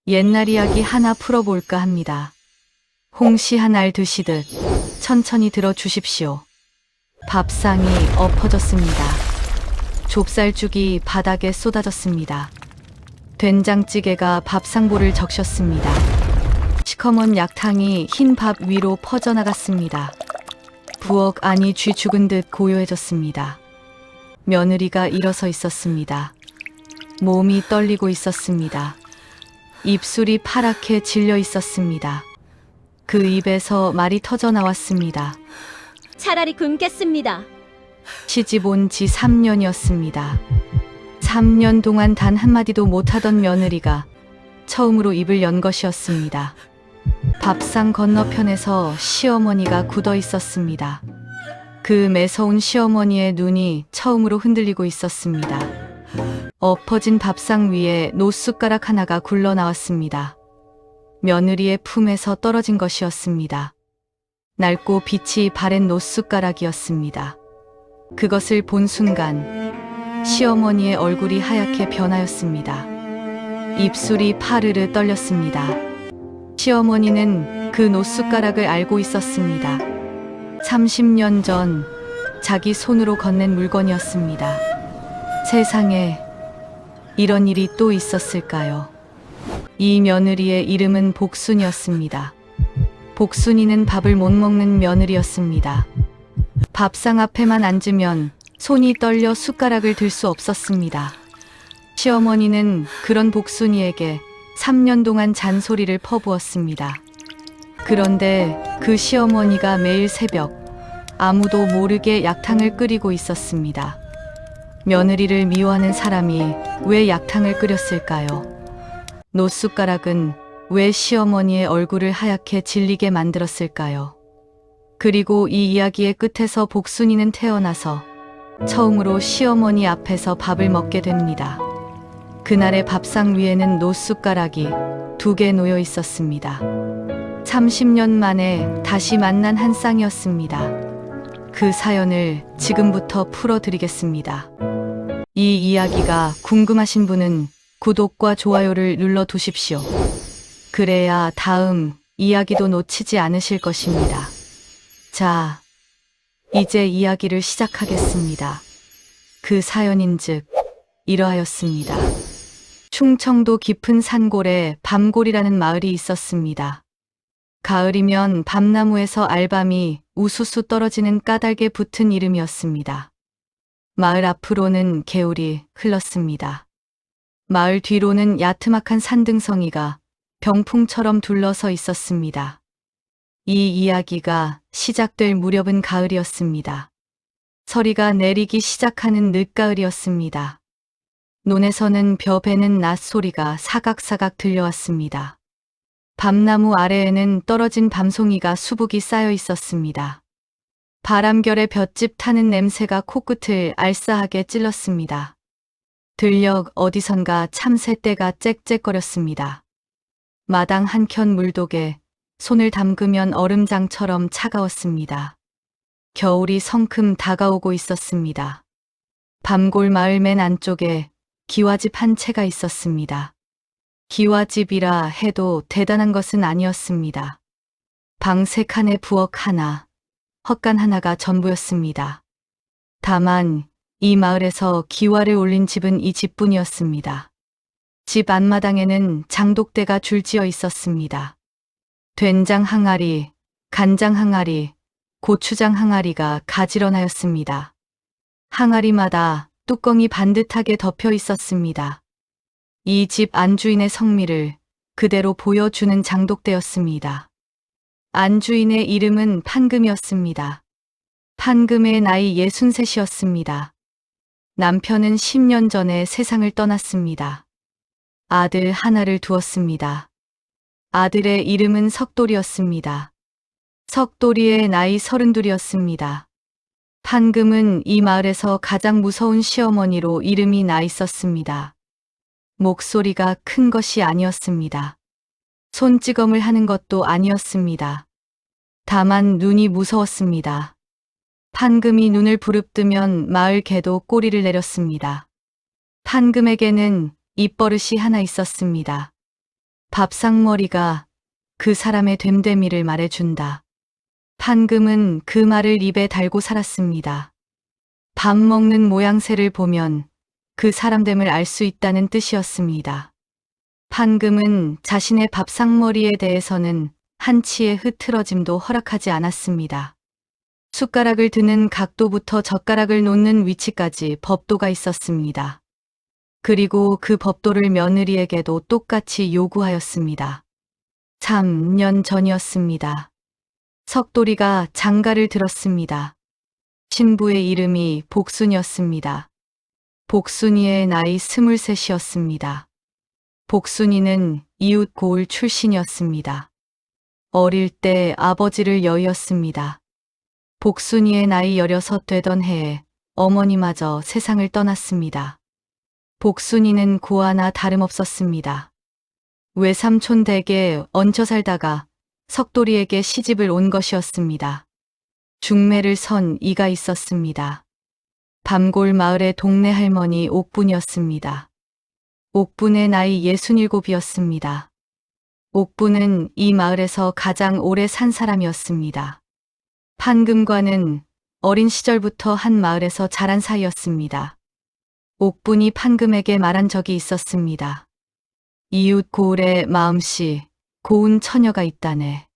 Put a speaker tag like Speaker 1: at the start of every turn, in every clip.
Speaker 1: 옛날 이야기 하나 풀어볼까 합니다. 홍시 한 알 드시듯 천천히 들어주십시오. 밥상이 엎어졌습니다. 좁쌀죽이 바닥에 쏟아졌습니다. 된장찌개가 밥상볼을 적셨습니다. 시커먼 약탕이 흰 밥 위로 퍼져나갔습니다. 부엌 안이 쥐 죽은 듯 고요해졌습니다. 며느리가 일어서 있었습니다. 몸이 떨리고 있었습니다. 입술이 파랗게 질려 있었습니다. 그 입에서 말이 터져 나왔습니다.
Speaker 2: 차라리 굶겠습니다.
Speaker 1: 시집 온 지 3년이었습니다. 3년 동안 단 한마디도 못하던 며느리가 처음으로 입을 연 것이었습니다. 밥상 건너편에서 시어머니가 굳어 있었습니다. 그 매서운 시어머니의 눈이 처음으로 흔들리고 있었습니다. 엎어진 밥상 위에 노숟가락 하나가 굴러 나왔습니다. 며느리의 품에서 떨어진 것이었습니다. 낡고 빛이 바랜 노숟가락이었습니다. 그것을 본 순간 시어머니의 얼굴이 하얗게 변하였습니다. 입술이 파르르 떨렸습니다. 시어머니는 그 노숟가락을 알고 있었습니다. 30년 전 자기 손으로 건넨 물건이었습니다. 세상에 이런 일이 또 있었을까요? 이 며느리의 이름은 복순이었습니다. 복순이는 밥을 못 먹는 며느리였습니다. 밥상 앞에만 앉으면 손이 떨려 숟가락을 들 수 없었습니다. 시어머니는 그런 복순이에게 3년 동안 잔소리를 퍼부었습니다. 그런데 그 시어머니가 매일 새벽 아무도 모르게 약탕을 끓이고 있었습니다. 며느리를 미워하는 사람이 왜 약탕을 끓였을까요? 노숟가락은 왜 시어머니의 얼굴을 하얗게 질리게 만들었을까요? 그리고 이 이야기의 끝에서 복순이는 태어나서 처음으로 시어머니 앞에서 밥을 먹게 됩니다. 그날의 밥상 위에는 노숟가락이 2개 놓여 있었습니다. 30년 만에 다시 만난 한 쌍이었습니다. 그 사연을 지금부터 풀어드리겠습니다. 이 이야기가 궁금하신 분은 구독과 좋아요를 눌러두십시오. 그래야 다음 이야기도 놓치지 않으실 것입니다. 자, 이제 이야기를 시작하겠습니다. 그 사연인즉 이러하였습니다. 충청도 깊은 산골에 밤골이라는 마을이 있었습니다. 가을이면 밤나무에서 알밤이 우수수 떨어지는 까닭에 붙은 이름이었습니다. 마을 앞으로는 개울이 흘렀습니다. 마을 뒤로는 야트막한 산등성이가 병풍처럼 둘러서 있었습니다. 이 이야기가 시작될 무렵은 가을이었습니다. 서리가 내리기 시작하는 늦가을이었습니다. 논에서는 벼 베는 낮소리가 사각사각 들려왔습니다. 밤나무 아래에는 떨어진 밤송이가 수북이 쌓여 있었습니다. 바람결에 볏짚 타는 냄새가 코끝을 알싸하게 찔렀습니다. 들녘 어디선가 참새떼가 짹짹거렸습니다. 마당 한켠 물독에 손을 담그면 얼음장처럼 차가웠습니다. 겨울이 성큼 다가오고 있었습니다. 밤골 마을 맨 안쪽에 기와집 한 채가 있었습니다. 기와집이라 해도 대단한 것은 아니었습니다. 방 3칸에 부엌 하나, 헛간 하나가 전부였습니다. 다만 이 마을에서 기와를 올린 집은 이 집뿐이었습니다. 집 앞마당에는 장독대가 줄지어 있었습니다. 된장 항아리, 간장 항아리, 고추장 항아리가 가지런하였습니다. 항아리마다 뚜껑이 반듯하게 덮여 있었습니다. 이 집 안주인의 성미를 그대로 보여주는 장독대였습니다. 안주인의 이름은 판금이었습니다. 판금의 나이 63이었습니다. 남편은 10년 전에 세상을 떠났습니다. 아들 하나를 두었습니다. 아들의 이름은 석돌이었습니다. 석돌이의 나이 32이었습니다. 판금은 이 마을에서 가장 무서운 시어머니로 이름이 나 있었습니다. 목소리가 큰 것이 아니었습니다. 손찌검을 하는 것도 아니었습니다. 다만 눈이 무서웠습니다. 판금이 눈을 부릅뜨면 마을 개도 꼬리를 내렸습니다. 판금에게는 입버릇이 하나 있었습니다. 밥상머리가 그 사람의 됨됨이를 말해준다. 판금은 그 말을 입에 달고 살았습니다. 밥 먹는 모양새를 보면 그 사람됨을 알 수 있다는 뜻이었습니다. 판금은 자신의 밥상머리에 대해서는 한치의 흐트러짐도 허락하지 않았습니다. 숟가락을 드는 각도부터 젓가락을 놓는 위치까지 법도가 있었습니다. 그리고 그 법도를 며느리에게도 똑같이 요구하였습니다. 3년 전이었습니다. 석돌이가 장가를 들었습니다. 신부의 이름이 복순이었습니다. 복순이의 나이 23이었습니다. 복순이는 이웃 고을 출신이었습니다. 어릴 때 아버지를 여의었습니다. 복순이의 나이 16 되던 해에 어머니마저 세상을 떠났습니다. 복순이는 고아나 다름없었습니다. 외삼촌 댁에 얹혀 살다가 석돌이에게 시집을 온 것이었습니다. 중매를 선 이가 있었습니다. 밤골 마을의 동네 할머니 옥분이었습니다. 옥분의 나이 67이었습니다. 옥분은 이 마을에서 가장 오래 산 사람이었습니다. 판금과는 어린 시절부터 한 마을에서 자란 사이였습니다. 옥분이 판금에게 말한 적이 있었습니다. 이웃 고을에 마음씨 고운 처녀가 있다네.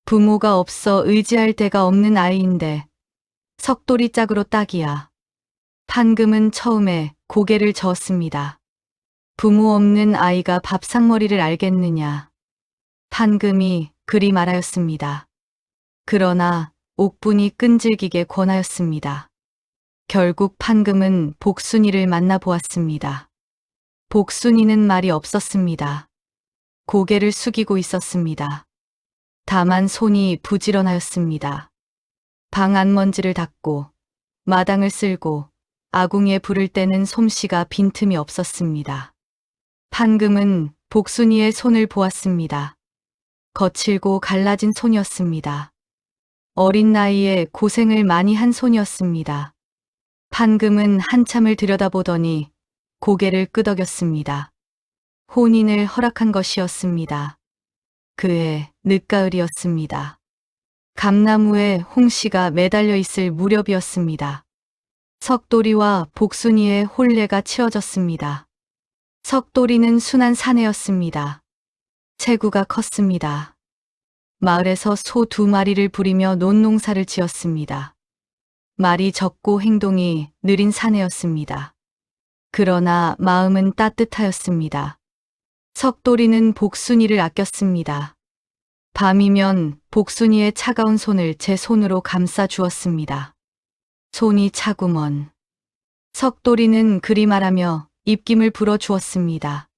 Speaker 1: 부모가 없어 의지할 데가 없는 아이인데 석돌이 짝으로 딱이야. 판금은 처음에 고개를 저었습니다. 부모 없는 아이가 밥상머리를 알겠느냐. 판금이 그리 말하였습니다. 그러나 옥분이 끈질기게 권하였습니다. 결국 판금은 복순이를 만나보았습니다. 복순이는 말이 없었습니다. 고개를 숙이고 있었습니다. 다만 손이 부지런하였습니다. 방 안먼지를 닦고 마당을 쓸고 아궁이에 불을 때는 솜씨가 빈틈이 없었습니다. 판금은 복순이의 손을 보았습니다. 거칠고 갈라진 손이었습니다. 어린 나이에 고생을 많이 한 손이었습니다. 판금은 한참을 들여다보더니 고개를 끄덕였습니다. 혼인을 허락한 것이었습니다. 그해 늦가을이었습니다. 감나무에 홍시가 매달려 있을 무렵이었습니다. 석돌이와 복순이의 혼례가 치러졌습니다. 석돌이는 순한 사내였습니다. 체구가 컸습니다. 마을에서 소 2마리를 부리며 논농사를 지었습니다. 말이 적고 행동이 느린 사내였습니다. 그러나 마음은 따뜻하였습니다. 석돌이는 복순이를 아꼈습니다. 밤이면 복순이의 차가운 손을 제 손으로 감싸 주었습니다. 손이 차구먼. 석돌이는 그리 말하며 입김을 불어 주었습니다.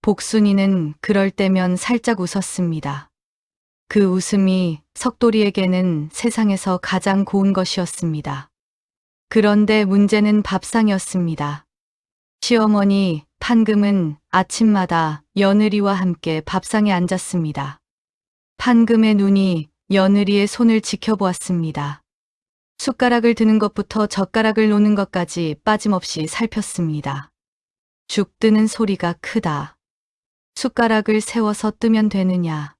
Speaker 1: 복순이는 그럴 때면 살짝 웃었습니다. 그 웃음이 석돌이에게는 세상에서 가장 고운 것이었습니다. 그런데 문제는 밥상이었습니다. 시어머니 판금은 아침마다 며느리와 함께 밥상에 앉았습니다. 판금의 눈이 며느리의 손을 지켜보았습니다. 숟가락을 드는 것부터 젓가락을 놓는 것까지 빠짐없이 살폈습니다. 죽 뜨는 소리가 크다. 숟가락을 세워서 뜨면 되느냐.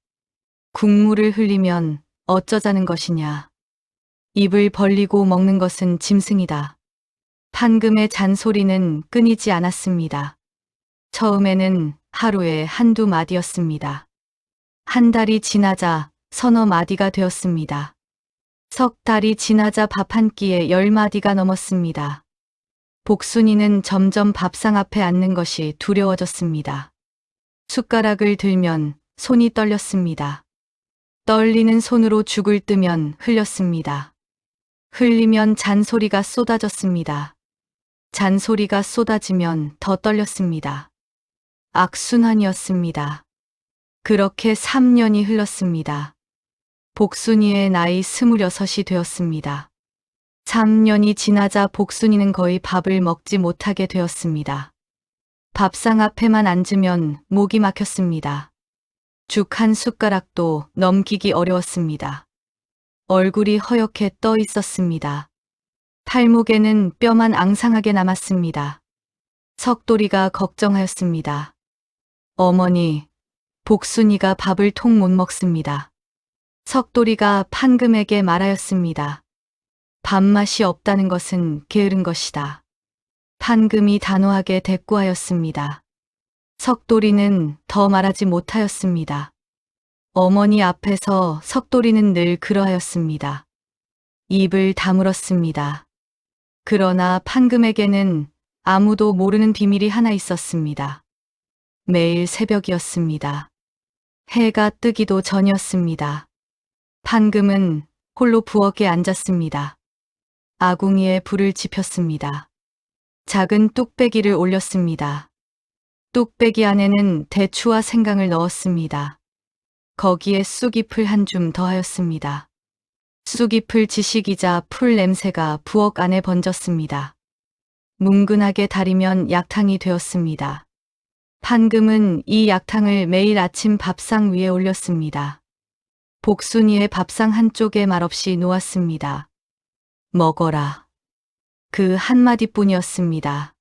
Speaker 1: 국물을 흘리면 어쩌자는 것이냐. 입을 벌리고 먹는 것은 짐승이다. 판금의 잔소리는 끊이지 않았습니다. 처음에는 하루에 1~2마디였습니다. 한 달이 지나자 서너 마디가 되었습니다. 석 달이 지나자 밥 한 끼에 10마디가 넘었습니다. 복순이는 점점 밥상 앞에 앉는 것이 두려워졌습니다. 숟가락을 들면 손이 떨렸습니다. 떨리는 손으로 죽을 뜨면 흘렸습니다. 흘리면 잔소리가 쏟아졌습니다. 잔소리가 쏟아지면 더 떨렸습니다. 악순환이었습니다. 그렇게 3년이 흘렀습니다. 복순이의 나이 26이 되었습니다. 3년이 지나자 복순이는 거의 밥을 먹지 못하게 되었습니다. 밥상 앞에만 앉으면 목이 막혔습니다. 죽 한 숟가락도 넘기기 어려웠습니다. 얼굴이 허옇게 떠 있었습니다. 팔목에는 뼈만 앙상하게 남았습니다. 석돌이가 걱정하였습니다. 어머니, 복순이가 밥을 통 못 먹습니다. 석돌이가 판금에게 말하였습니다. 밥맛이 없다는 것은 게으른 것이다. 판금이 단호하게 대꾸하였습니다. 석돌이는 더 말하지 못하였습니다. 어머니 앞에서 석돌이는 늘 그러하였습니다. 입을 다물었습니다. 그러나 판금에게는 아무도 모르는 비밀이 하나 있었습니다. 매일 새벽이었습니다. 해가 뜨기도 전이었습니다. 판금은 홀로 부엌에 앉았습니다. 아궁이에 불을 지폈습니다. 작은 뚝배기를 올렸습니다. 뚝배기 안에는 대추와 생강을 넣었습니다. 거기에 쑥잎을 한 줌 더하였습니다. 쑥잎을 지식이자 풀 냄새가 부엌 안에 번졌습니다. 뭉근하게 달이면 약탕이 되었습니다. 판금은 이 약탕을 매일 아침 밥상 위에 올렸습니다. 복순이의 밥상 한쪽에 말없이 놓았습니다. 먹어라. 그 한마디뿐이었습니다.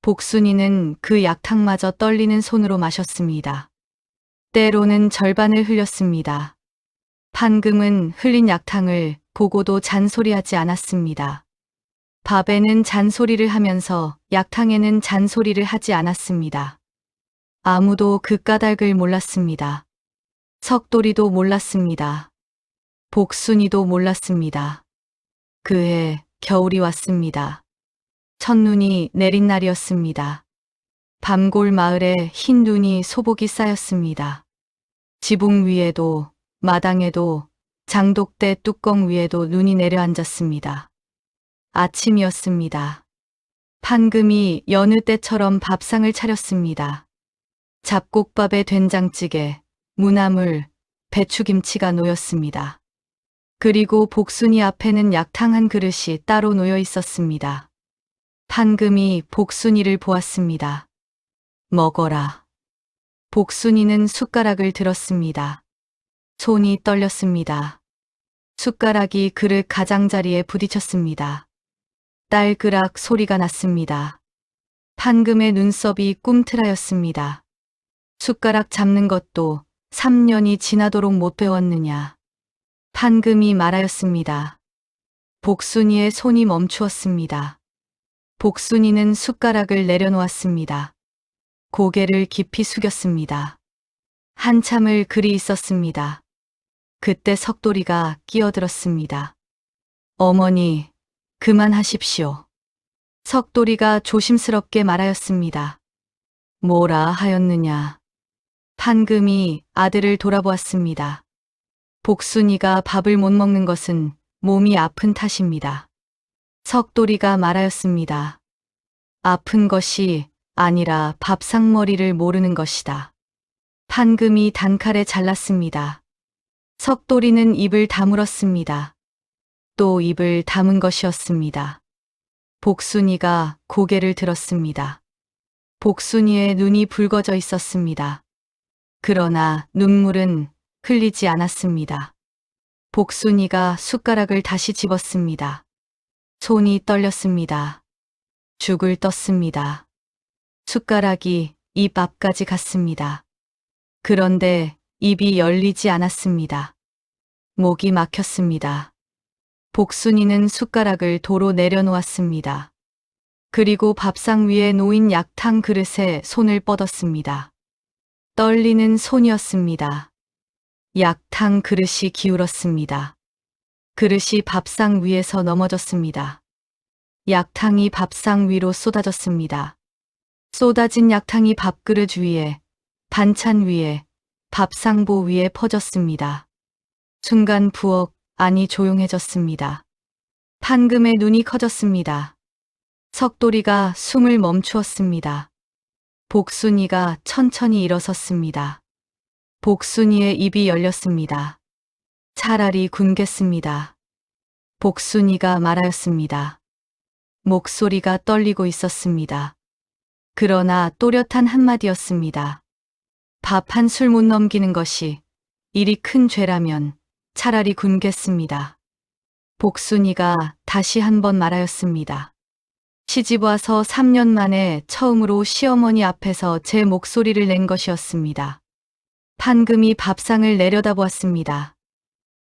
Speaker 1: 복순이는 그 약탕마저 떨리는 손으로 마셨습니다. 때로는 절반을 흘렸습니다. 판금은 흘린 약탕을 보고도 잔소리하지 않았습니다. 밥에는 잔소리를 하면서 약탕에는 잔소리를 하지 않았습니다. 아무도 그 까닭을 몰랐습니다. 석돌이도 몰랐습니다. 복순이도 몰랐습니다. 그해 겨울이 왔습니다. 첫눈이 내린 날이었습니다. 밤골 마을에 흰 눈이 소복이 쌓였습니다. 지붕 위에도 마당에도 장독대 뚜껑 위에도 눈이 내려앉았습니다. 아침이었습니다. 판금이 여느 때처럼 밥상을 차렸습니다. 잡곡밥에 된장찌개, 무나물, 배추김치가 놓였습니다. 그리고 복순이 앞에는 약탕 한 그릇이 따로 놓여 있었습니다. 판금이 복순이를 보았습니다. 먹어라. 복순이는 숟가락을 들었습니다. 손이 떨렸습니다. 숟가락이 그릇 가장자리에 부딪혔습니다. 딸그락 소리가 났습니다. 판금의 눈썹이 꿈틀하였습니다. 숟가락 잡는 것도 3년이 지나도록 못 배웠느냐. 판금이 말하였습니다. 복순이의 손이 멈추었습니다. 복순이는 숟가락을 내려놓았습니다. 고개를 깊이 숙였습니다. 한참을 그리 있었습니다. 그때 석돌이가 끼어들었습니다. 어머니, 그만하십시오. 석돌이가 조심스럽게 말하였습니다. 뭐라 하였느냐. 판금이 아들을 돌아보았습니다. 복순이가 밥을 못 먹는 것은 몸이 아픈 탓입니다. 석돌이가 말하였습니다. 아픈 것이 아니라 밥상머리를 모르는 것이다. 판금이 단칼에 잘랐습니다. 석돌이는 입을 다물었습니다. 또 입을 다문 것이었습니다. 복순이가 고개를 들었습니다. 복순이의 눈이 붉어져 있었습니다. 그러나 눈물은 흘리지 않았습니다. 복순이가 숟가락을 다시 집었습니다. 손이 떨렸습니다. 죽을 떴습니다. 숟가락이 입 앞까지 갔습니다. 그런데 입이 열리지 않았습니다. 목이 막혔습니다. 복순이는 숟가락을 도로 내려놓았습니다. 그리고 밥상 위에 놓인 약탕 그릇에 손을 뻗었습니다. 떨리는 손이었습니다. 약탕 그릇이 기울었습니다. 그릇이 밥상 위에서 넘어졌습니다. 약탕이 밥상 위로 쏟아졌습니다. 쏟아진 약탕이 밥그릇 위에, 반찬 위에, 밥상보 위에 퍼졌습니다. 순간 부엌 안이 조용해졌습니다. 판금의 눈이 커졌습니다. 석돌이가 숨을 멈추었습니다. 복순이가 천천히 일어섰습니다. 복순이의 입이 열렸습니다. 차라리 굶겠습니다. 복순이가 말하였습니다. 목소리가 떨리고 있었습니다. 그러나 또렷한 한마디였습니다. 밥 한 술 못 넘기는 것이 이리 큰 죄라면 차라리 굶겠습니다. 복순이가 다시 한번 말하였습니다. 시집 와서 3년 만에 처음으로 시어머니 앞에서 제 목소리를 낸 것이었습니다. 판금이 밥상을 내려다보았습니다.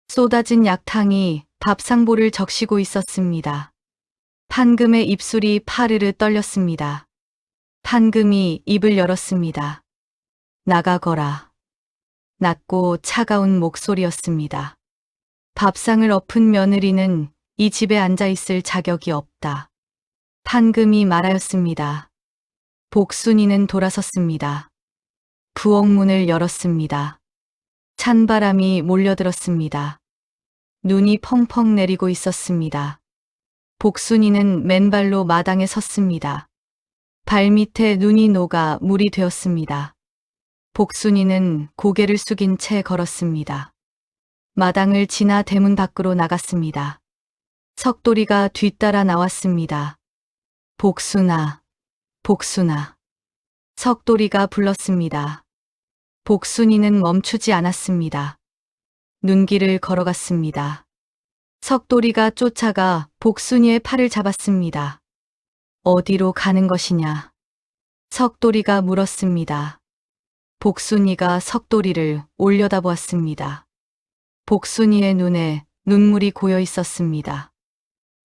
Speaker 1: 쏟아진 약탕이 밥상볼을 적시고 있었습니다. 판금의 입술이 파르르 떨렸습니다. 판금이 입을 열었습니다. 나가거라. 낮고 차가운 목소리였습니다. 밥상을 엎은 며느리는 이 집에 앉아 있을 자격이 없다. 판금이 말하였습니다. 복순이는 돌아섰습니다. 부엌문을 열었습니다. 찬바람이 몰려들었습니다. 눈이 펑펑 내리고 있었습니다. 복순이는 맨발로 마당에 섰습니다. 발밑에 눈이 녹아 물이 되었습니다. 복순이는 고개를 숙인 채 걸었습니다. 마당을 지나 대문 밖으로 나갔습니다. 석돌이가 뒤따라 나왔습니다. 복순아, 복순아. 석돌이가 불렀습니다. 복순이는 멈추지 않았습니다. 눈길을 걸어갔습니다. 석돌이가 쫓아가 복순이의 팔을 잡았습니다. 어디로 가는 것이냐? 석돌이가 물었습니다. 복순이가 석돌이를 올려다보았습니다. 복순이의 눈에 눈물이 고여 있었습니다.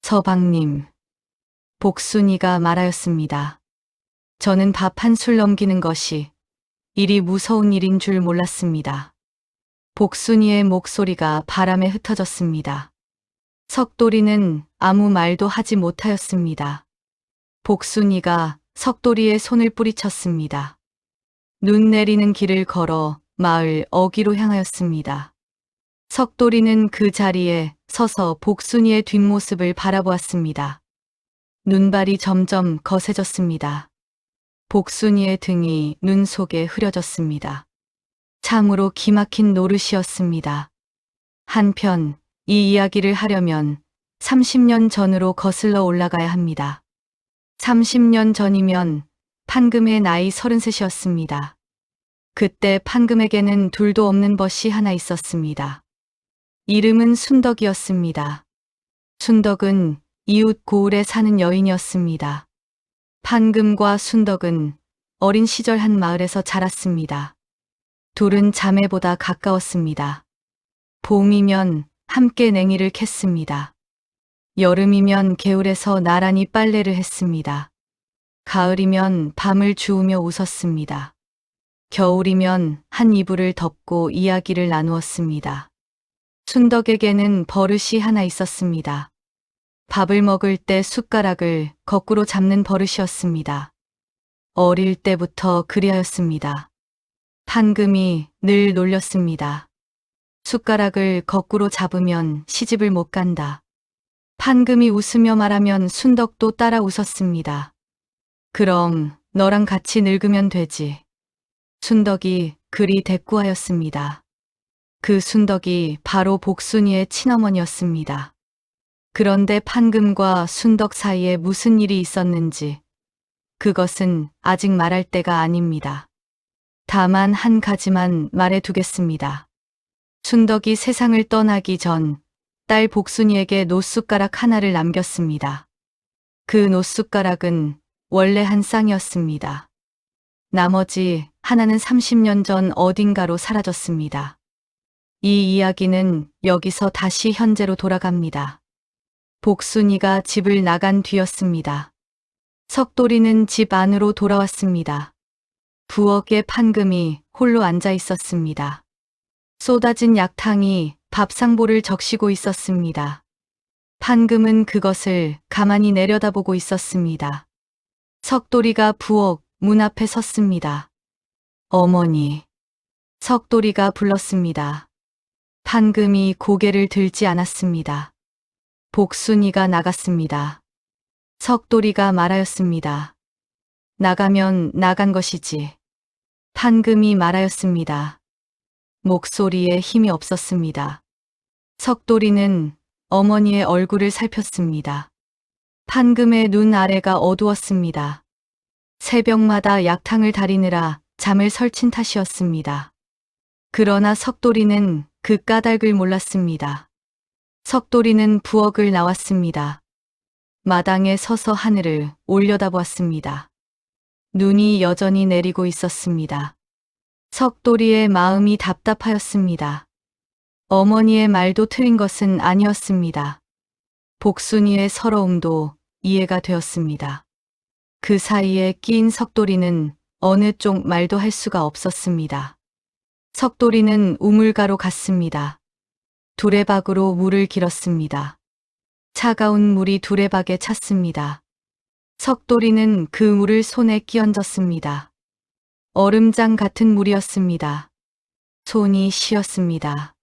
Speaker 1: 서방님. 복순이가 말하였습니다. 저는 밥 한 술 넘기는 것이 이리 무서운 일인 줄 몰랐습니다. 복순이의 목소리가 바람에 흩어졌습니다. 석돌이는 아무 말도 하지 못하였습니다. 복순이가 석돌이의 손을 뿌리쳤습니다. 눈 내리는 길을 걸어 마을 어귀로 향하였습니다. 석돌이는 그 자리에 서서 복순이의 뒷모습을 바라보았습니다. 눈발이 점점 거세졌습니다. 복순이의 등이 눈 속에 흐려졌습니다. 참으로 기막힌 노릇이었습니다. 한편 이 이야기를 하려면 30년 전으로 거슬러 올라가야 합니다. 30년 전이면 판금의 나이 33이었습니다. 그때 판금에게는 둘도 없는 벗이 하나 있었습니다. 이름은 순덕이었습니다. 순덕은 이웃 고을에 사는 여인이었습니다. 판금과 순덕은 어린 시절 한 마을에서 자랐습니다. 둘은 자매보다 가까웠습니다. 봄이면 함께 냉이를 캤습니다. 여름이면 개울에서 나란히 빨래를 했습니다. 가을이면 밤을 주우며 웃었습니다. 겨울이면 한 이불을 덮고 이야기를 나누었습니다. 순덕에게는 버릇이 하나 있었습니다. 밥을 먹을 때 숟가락을 거꾸로 잡는 버릇이었습니다. 어릴 때부터 그리하였습니다. 판금이 늘 놀렸습니다. 숟가락을 거꾸로 잡으면 시집을 못 간다. 판금이 웃으며 말하면 순덕도 따라 웃었습니다. 그럼 너랑 같이 늙으면 되지. 순덕이 그리 대꾸하였습니다. 그 순덕이 바로 복순이의 친어머니였습니다. 그런데 판금과 순덕 사이에 무슨 일이 있었는지 그것은 아직 말할 때가 아닙니다. 다만 한 가지만 말해두겠습니다. 순덕이 세상을 떠나기 전 딸 복순이에게 노숟가락 하나를 남겼습니다. 그 노숟가락은 원래 한 쌍이었습니다. 나머지 하나는 30년 전 어딘가로 사라졌습니다. 이 이야기는 여기서 다시 현재로 돌아갑니다. 복순이가 집을 나간 뒤였습니다. 석돌이는 집 안으로 돌아왔습니다. 부엌에 판금이 홀로 앉아 있었습니다. 쏟아진 약탕이 밥상볼을 적시고 있었습니다. 판금은 그것을 가만히 내려다보고 있었습니다. 석돌이가 부엌 문 앞에 섰습니다. 어머니. 석돌이가 불렀습니다. 판금이 고개를 들지 않았습니다. 복순이가 나갔습니다. 석돌이가 말하였습니다. 나가면 나간 것이지. 판금이 말하였습니다. 목소리에 힘이 없었습니다. 석돌이는 어머니의 얼굴을 살폈습니다. 판금의 눈 아래가 어두웠습니다. 새벽마다 약탕을 다리느라 잠을 설친 탓이었습니다. 그러나 석돌이는 그 까닭을 몰랐습니다. 석돌이는 부엌을 나왔습니다. 마당에 서서 하늘을 올려다보았습니다. 눈이 여전히 내리고 있었습니다. 석돌이의 마음이 답답하였습니다. 어머니의 말도 틀린 것은 아니었습니다. 복순이의 서러움도 이해가 되었습니다. 그 사이에 끼인 석돌이는 어느 쪽 말도 할 수가 없었습니다. 석돌이는 우물가로 갔습니다. 두레박으로 물을 길었습니다. 차가운 물이 두레박에 찼습니다. 석돌이는 그 물을 손에 끼얹었습니다. 얼음장 같은 물이었습니다. 손이 시었습니다.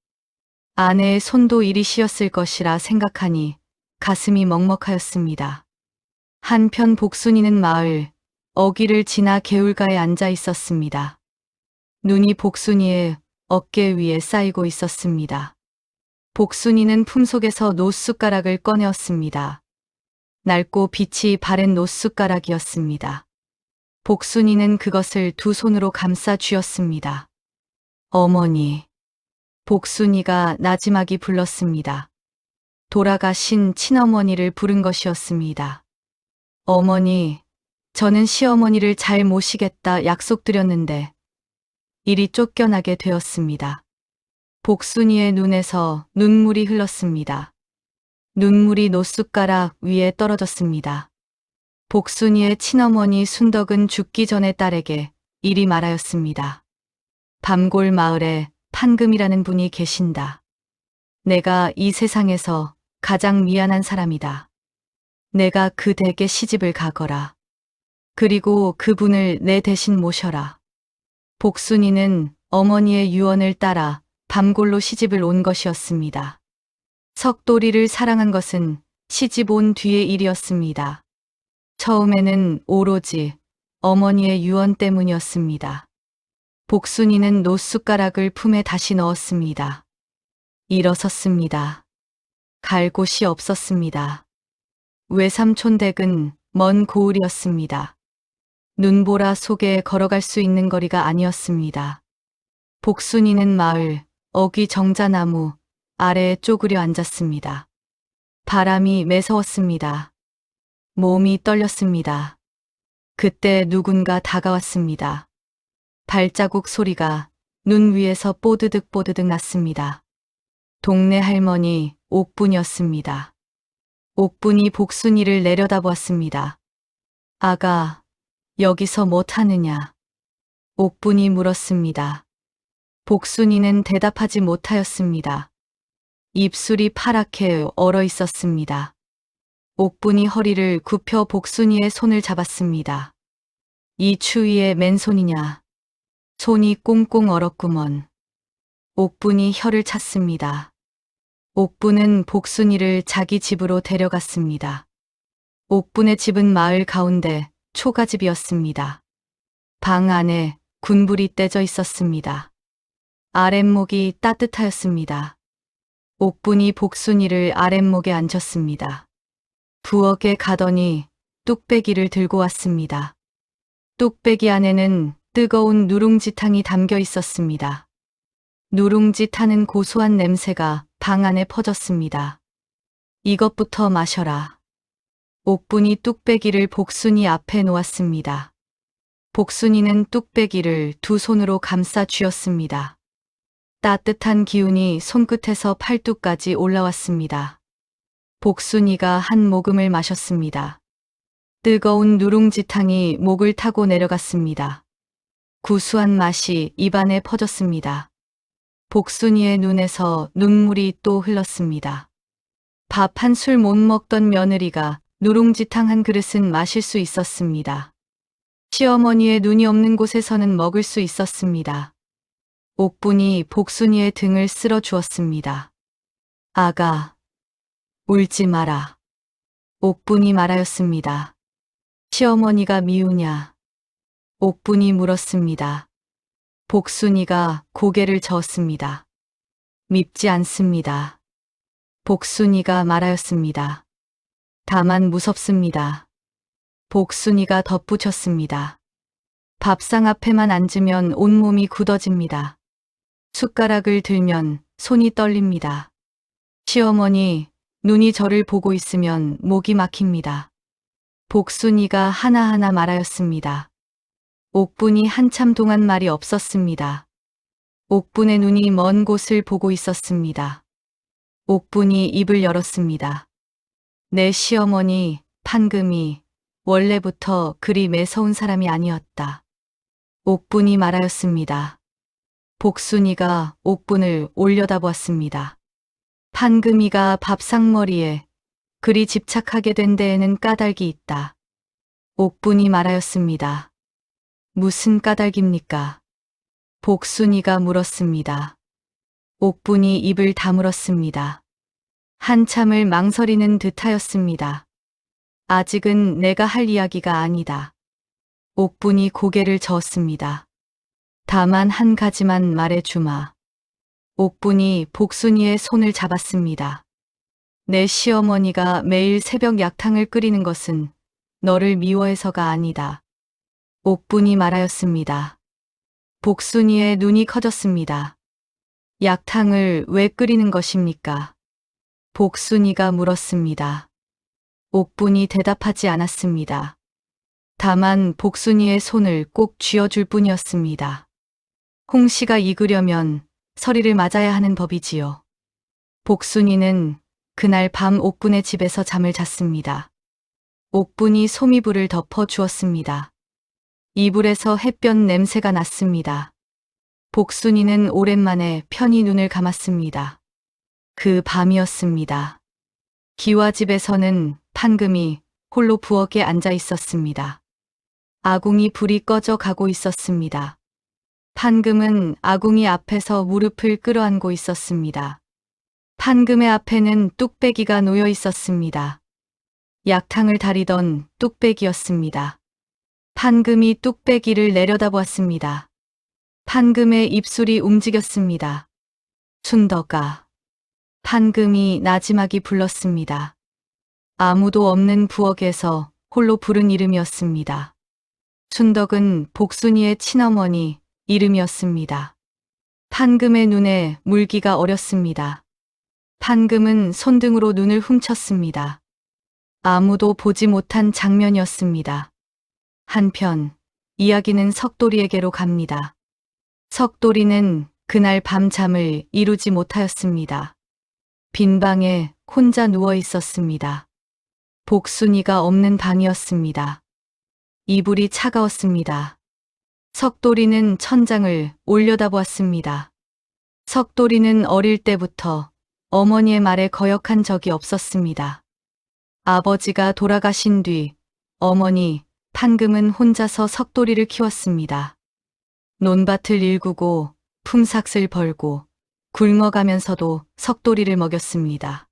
Speaker 1: 아내의 손도 이리 시었을 것이라 생각하니 가슴이 먹먹하였습니다. 한편 복순이는 마을 어귀를 지나 개울가에 앉아 있었습니다. 눈이 복순이의 어깨 위에 쌓이고 있었습니다. 복순이는 품속에서 노숟가락을 꺼내었습니다. 낡고 빛이 바랜 노숟가락이었습니다. 복순이는 그것을 두 손으로 감싸 쥐었습니다. 어머니. 복순이가 나지막이 불렀습니다. 돌아가신 친어머니를 부른 것이었습니다. 어머니, 저는 시어머니를 잘 모시겠다 약속드렸는데 이리 쫓겨나게 되었습니다. 복순이의 눈에서 눈물이 흘렀습니다. 눈물이 노숟가락 위에 떨어졌습니다. 복순이의 친어머니 순덕은 죽기 전에 딸에게 이리 말하였습니다. 밤골 마을에 판금이라는 분이 계신다. 내가 이 세상에서 가장 미안한 사람이다. 내가 그 댁에 시집을 가거라. 그리고 그분을 내 대신 모셔라. 복순이는 어머니의 유언을 따라 밤골로 시집을 온 것이었습니다. 석돌이를 사랑한 것은 시집 온 뒤의 일이었습니다. 처음에는 오로지 어머니의 유언 때문이었습니다. 복순이는 노숟가락을 품에 다시 넣었습니다. 일어섰습니다. 갈 곳이 없었습니다. 외삼촌 댁은 먼 고을이었습니다. 눈보라 속에 걸어갈 수 있는 거리가 아니었습니다. 복순이는 마을 어귀 정자나무 아래에 쪼그려 앉았습니다. 바람이 매서웠습니다. 몸이 떨렸습니다. 그때 누군가 다가왔습니다. 발자국 소리가 눈 위에서 뽀드득 뽀드득 났습니다. 동네 할머니 옥분이었습니다. 옥분이 복순이를 내려다보았습니다. 아가, 여기서 못하느냐? 옥분이 물었습니다. 복순이는 대답하지 못하였습니다. 입술이 파랗게 얼어 있었습니다. 옥분이 허리를 굽혀 복순이의 손을 잡았습니다. 이 추위에 맨손이냐? 손이 꽁꽁 얼었구먼. 옥분이 혀를 찼습니다. 옥분은 복순이를 자기 집으로 데려갔습니다. 옥분의 집은 마을 가운데 초가집이었습니다. 방 안에 군불이 떼져 있었습니다. 아랫목이 따뜻하였습니다. 옥분이 복순이를 아랫목에 앉혔습니다. 부엌에 가더니 뚝배기를 들고 왔습니다. 뚝배기 안에는 뜨거운 누룽지탕이 담겨 있었습니다. 누룽지 타는 고소한 냄새가 방 안에 퍼졌습니다. 이것부터 마셔라. 옥분이 뚝배기를 복순이 앞에 놓았습니다. 복순이는 뚝배기를 두 손으로 감싸 쥐었습니다. 따뜻한 기운이 손끝에서 팔뚝까지 올라왔습니다. 복순이가 한 모금을 마셨습니다. 뜨거운 누룽지탕이 목을 타고 내려갔습니다. 구수한 맛이 입안에 퍼졌습니다. 복순이의 눈에서 눈물이 또 흘렀습니다. 밥 한 술 못 먹던 며느리가 누룽지탕 한 그릇은 마실 수 있었습니다. 시어머니의 눈이 없는 곳에서는 먹을 수 있었습니다. 옥분이 복순이의 등을 쓸어 주었습니다. 아가, 울지 마라. 옥분이 말하였습니다. 시어머니가 미우냐? 옥분이 물었습니다. 복순이가 고개를 저었습니다. 밉지 않습니다. 복순이가 말하였습니다. 다만 무섭습니다. 복순이가 덧붙였습니다. 밥상 앞에만 앉으면 온몸이 굳어집니다. 숟가락을 들면 손이 떨립니다. 시어머니, 눈이 저를 보고 있으면 목이 막힙니다. 복순이가 하나하나 말하였습니다. 옥분이 한참 동안 말이 없었습니다. 옥분의 눈이 먼 곳을 보고 있었습니다. 옥분이 입을 열었습니다. 내 시어머니, 판금이 원래부터 그리 매서운 사람이 아니었다. 옥분이 말하였습니다. 복순이가 옥분을 올려다보았습니다. 판금이가 밥상머리에 그리 집착하게 된 데에는 까닭이 있다. 옥분이 말하였습니다. 무슨 까닭입니까? 복순이가 물었습니다. 옥분이 입을 다물었습니다. 한참을 망설이는 듯하였습니다. 아직은 내가 할 이야기가 아니다. 옥분이 고개를 저었습니다. 다만 한 가지만 말해주마. 옥분이 복순이의 손을 잡았습니다. 내 시어머니가 매일 새벽 약탕을 끓이는 것은 너를 미워해서가 아니다. 옥분이 말하였습니다. 복순이의 눈이 커졌습니다. 약탕을 왜 끓이는 것입니까? 복순이가 물었습니다. 옥분이 대답하지 않았습니다. 다만 복순이의 손을 꼭 쥐어줄 뿐이었습니다. 홍시가 익으려면 서리를 맞아야 하는 법이지요. 복순이는 그날 밤 옥분의 집에서 잠을 잤습니다. 옥분이 소미불을 덮어 주었습니다. 이불에서 햇볕 냄새가 났습니다. 복순이는 오랜만에 편히 눈을 감았습니다. 그 밤이었습니다. 기와집에서는 판금이 홀로 부엌에 앉아 있었습니다. 아궁이 불이 꺼져 가고 있었습니다. 판금은 아궁이 앞에서 무릎을 끌어안고 있었습니다. 판금의 앞에는 뚝배기가 놓여 있었습니다. 약탕을 다리던 뚝배기였습니다. 판금이 뚝배기를 내려다보았습니다. 판금의 입술이 움직였습니다. 춘덕아. 판금이 나지막이 불렀습니다. 아무도 없는 부엌에서 홀로 부른 이름이었습니다. 춘덕은 복순이의 친어머니 이름이었습니다. 판금의 눈에 물기가 어렸습니다. 판금은 손등으로 눈을 훔쳤습니다. 아무도 보지 못한 장면이었습니다. 한편 이야기는 석돌이에게로 갑니다. 석돌이는 그날 밤잠을 이루지 못하였습니다. 빈 방에 혼자 누워 있었습니다. 복순이가 없는 방이었습니다. 이불이 차가웠습니다. 석돌이는 천장을 올려다보았습니다. 석돌이는 어릴 때부터 어머니의 말에 거역한 적이 없었습니다. 아버지가 돌아가신 뒤 어머니 판금은 혼자서 석돌이를 키웠습니다. 논밭을 일구고 품삯을 벌고 굶어가면서도 석돌이를 먹였습니다.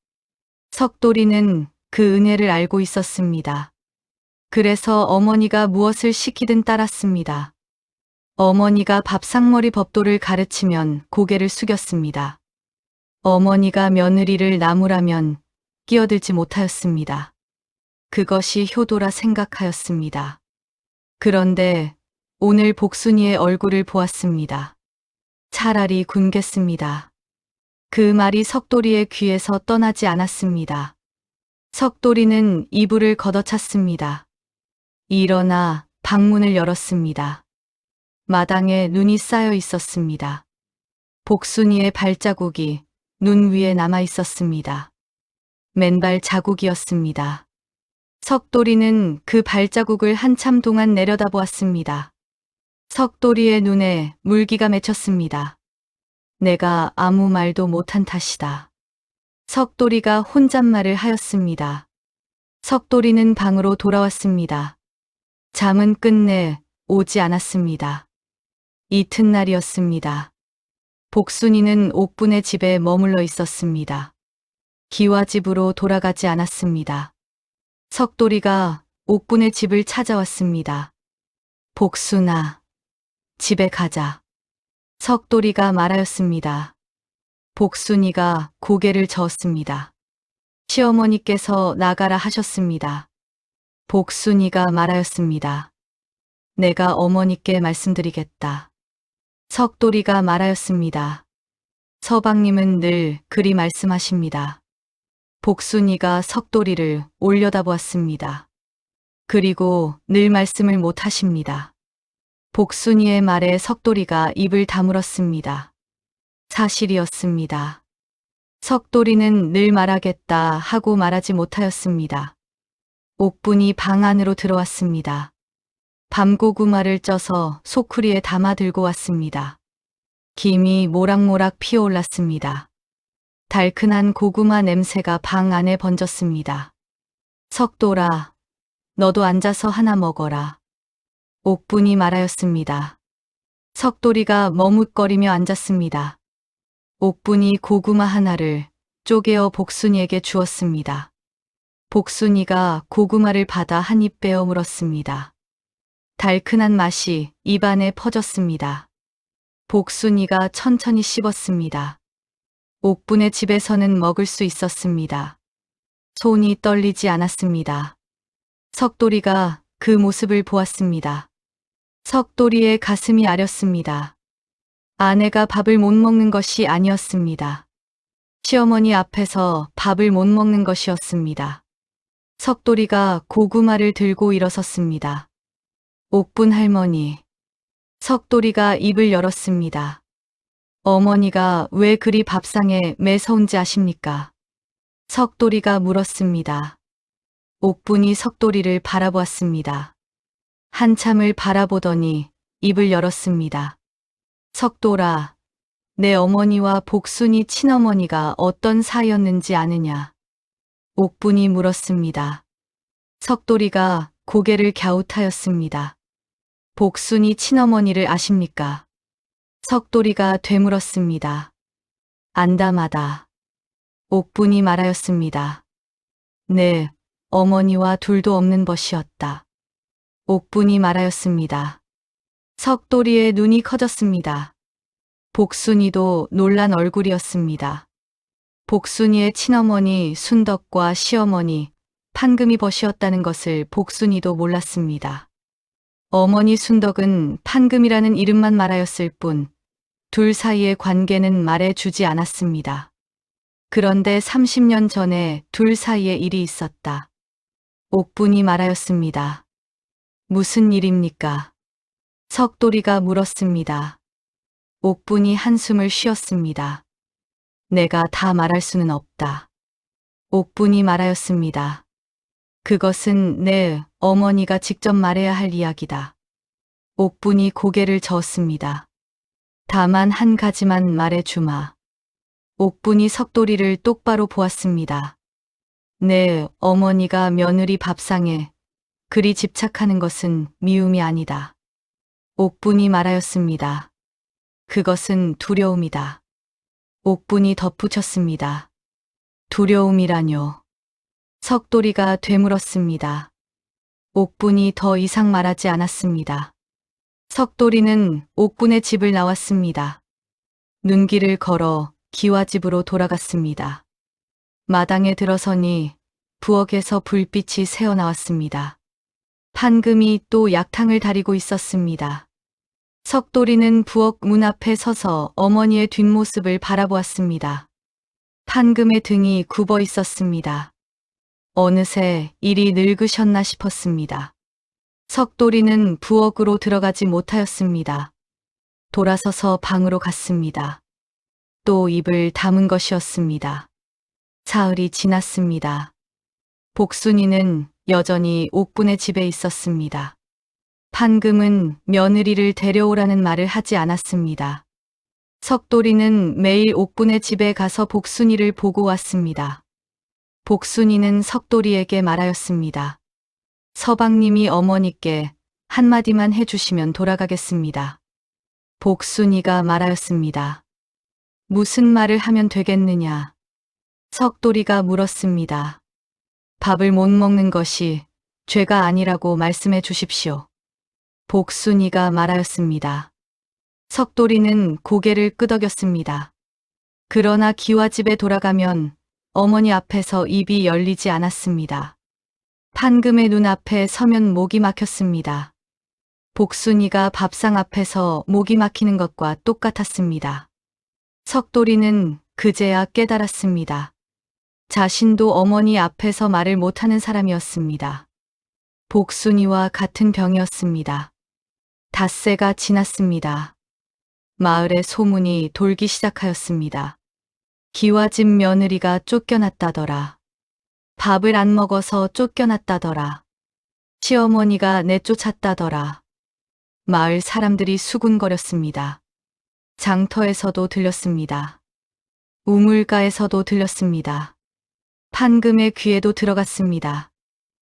Speaker 1: 석돌이는 그 은혜를 알고 있었습니다. 그래서 어머니가 무엇을 시키든 따랐습니다. 어머니가 밥상머리 법도를 가르치면 고개를 숙였습니다. 어머니가 며느리를 나무라면 끼어들지 못하였습니다. 그것이 효도라 생각하였습니다. 그런데 오늘 복순이의 얼굴을 보았습니다. 차라리 군겠습니다. 그 말이 석돌이의 귀에서 떠나지 않았습니다. 석돌이는 이불을 걷어찼습니다. 일어나 방문을 열었습니다. 마당에 눈이 쌓여 있었습니다. 복순이의 발자국이 눈 위에 남아 있었습니다. 맨발 자국이었습니다. 석돌이는 그 발자국을 한참 동안 내려다보았습니다. 석돌이의 눈에 물기가 맺혔습니다. 내가 아무 말도 못한 탓이다. 석돌이가 혼잣말을 하였습니다. 석돌이는 방으로 돌아왔습니다. 잠은 끝내 오지 않았습니다. 이튿날이었습니다. 복순이는 옥분의 집에 머물러 있었습니다. 기와집으로 돌아가지 않았습니다. 석돌이가 옥분의 집을 찾아왔습니다. 복순아, 집에 가자. 석돌이가 말하였습니다. 복순이가 고개를 저었습니다. 시어머니께서 나가라 하셨습니다. 복순이가 말하였습니다. 내가 어머니께 말씀드리겠다. 석돌이가 말하였습니다. 서방님은 늘 그리 말씀하십니다. 복순이가 석돌이를 올려다보았습니다. 그리고 늘 말씀을 못 하십니다. 복순이의 말에 석돌이가 입을 다물었습니다. 사실이었습니다. 석돌이는 늘 말하겠다 하고 말하지 못하였습니다. 옥분이 방 안으로 들어왔습니다. 밤고구마를 쪄서 소쿠리에 담아 들고 왔습니다. 김이 모락모락 피어올랐습니다. 달큰한 고구마 냄새가 방 안에 번졌습니다. 석돌아, 너도 앉아서 하나 먹어라. 옥분이 말하였습니다. 석돌이가 머뭇거리며 앉았습니다. 옥분이 고구마 하나를 쪼개어 복순이에게 주었습니다. 복순이가 고구마를 받아 한 입 베어 물었습니다. 달큰한 맛이 입안에 퍼졌습니다. 복순이가 천천히 씹었습니다. 옥분의 집에서는 먹을 수 있었습니다. 손이 떨리지 않았습니다. 석돌이가 그 모습을 보았습니다. 석돌이의 가슴이 아렸습니다. 아내가 밥을 못 먹는 것이 아니었습니다. 시어머니 앞에서 밥을 못 먹는 것이었습니다. 석돌이가 고구마를 들고 일어섰습니다. 옥분 할머니. 석돌이가 입을 열었습니다. 어머니가 왜 그리 밥상에 매서운지 아십니까? 석돌이가 물었습니다. 옥분이 석돌이를 바라보았습니다. 한참을 바라보더니 입을 열었습니다. 석돌아, 내 어머니와 복순이 친어머니가 어떤 사이였는지 아느냐? 옥분이 물었습니다. 석돌이가 고개를 갸웃하였습니다. 복순이 친어머니를 아십니까? 석돌이가 되물었습니다. 안다마다. 옥분이 말하였습니다. 네, 어머니와 둘도 없는 벗이었다. 옥분이 말하였습니다. 석돌이의 눈이 커졌습니다. 복순이도 놀란 얼굴이었습니다. 복순이의 친어머니 순덕과 시어머니 판금이 벗이었다는 것을 복순이도 몰랐습니다. 어머니 순덕은 판금이라는 이름만 말하였을 뿐 둘 사이의 관계는 말해주지 않았습니다. 그런데 30년 전에 둘 사이에 일이 있었다. 옥분이 말하였습니다. 무슨 일입니까? 석돌이가 물었습니다. 옥분이 한숨을 쉬었습니다. 내가 다 말할 수는 없다. 옥분이 말하였습니다. 그것은 내 어머니가 직접 말해야 할 이야기다. 옥분이 고개를 저었습니다. 다만 한 가지만 말해주마. 옥분이 석돌이를 똑바로 보았습니다. 내 어머니가 며느리 밥상에 그리 집착하는 것은 미움이 아니다. 옥분이 말하였습니다. 그것은 두려움이다. 옥분이 덧붙였습니다. 두려움이라뇨. 석돌이가 되물었습니다. 옥분이 더 이상 말하지 않았습니다. 석돌이는 옥분의 집을 나왔습니다. 눈길을 걸어 기와집으로 돌아갔습니다. 마당에 들어서니 부엌에서 불빛이 새어나왔습니다. 판금이 또 약탕을 다리고 있었습니다. 석돌이는 부엌 문 앞에 서서 어머니의 뒷모습을 바라보았습니다. 판금의 등이 굽어 있었습니다. 어느새 일이 늙으셨나 싶었습니다. 석돌이는 부엌으로 들어가지 못하였습니다. 돌아서서 방으로 갔습니다. 또 입을 다문 것이었습니다. 사흘이 지났습니다. 복순이는 여전히 옥분의 집에 있었습니다. 판금은 며느리를 데려오라는 말을 하지 않았습니다. 석돌이는 매일 옥분의 집에 가서 복순이를 보고 왔습니다. 복순이는 석돌이에게 말하였습니다. 서방님이 어머니께 한마디만 해주시면 돌아가겠습니다. 복순이가 말하였습니다. 무슨 말을 하면 되겠느냐? 석돌이가 물었습니다. 밥을 못 먹는 것이 죄가 아니라고 말씀해 주십시오. 복순이가 말하였습니다. 석돌이는 고개를 끄덕였습니다. 그러나 기와집에 돌아가면 어머니 앞에서 입이 열리지 않았습니다. 판금의 눈앞에 서면 목이 막혔습니다. 복순이가 밥상 앞에서 목이 막히는 것과 똑같았습니다. 석돌이는 그제야 깨달았습니다. 자신도 어머니 앞에서 말을 못하는 사람이었습니다. 복순이와 같은 병이었습니다. 닷새가 지났습니다. 마을에 소문이 돌기 시작하였습니다. 기와집 며느리가 쫓겨났다더라. 밥을 안 먹어서 쫓겨났다더라. 시어머니가 내쫓았다더라. 마을 사람들이 수군거렸습니다. 장터에서도 들렸습니다. 우물가에서도 들렸습니다. 판금의 귀에도 들어갔습니다.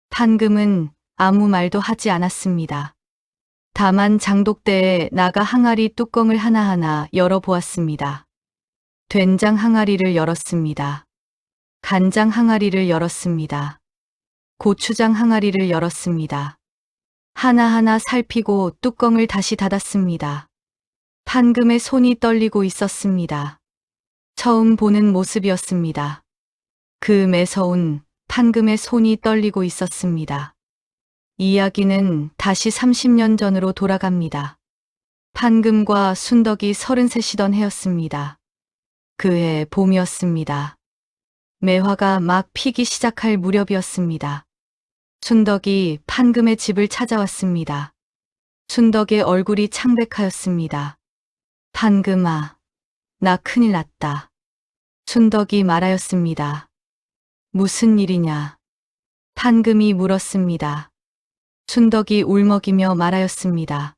Speaker 1: 판금은 아무 말도 하지 않았습니다. 다만 장독대에 나가 항아리 뚜껑을 하나하나 열어보았습니다. 된장 항아리를 열었습니다. 간장 항아리를 열었습니다. 고추장 항아리를 열었습니다. 하나하나 살피고 뚜껑을 다시 닫았습니다. 판금의 손이 떨리고 있었습니다. 처음 보는 모습이었습니다. 그 매서운 판금의 손이 떨리고 있었습니다. 이야기는 다시 30년 전으로 돌아갑니다. 판금과 순덕이 33이던 해였습니다. 그해 봄이었습니다. 매화가 막 피기 시작할 무렵이었습니다. 순덕이 판금의 집을 찾아왔습니다. 순덕의 얼굴이 창백하였습니다. 판금아, 나 큰일 났다. 순덕이 말하였습니다. 무슨 일이냐? 판금이 물었습니다. 순덕이 울먹이며 말하였습니다.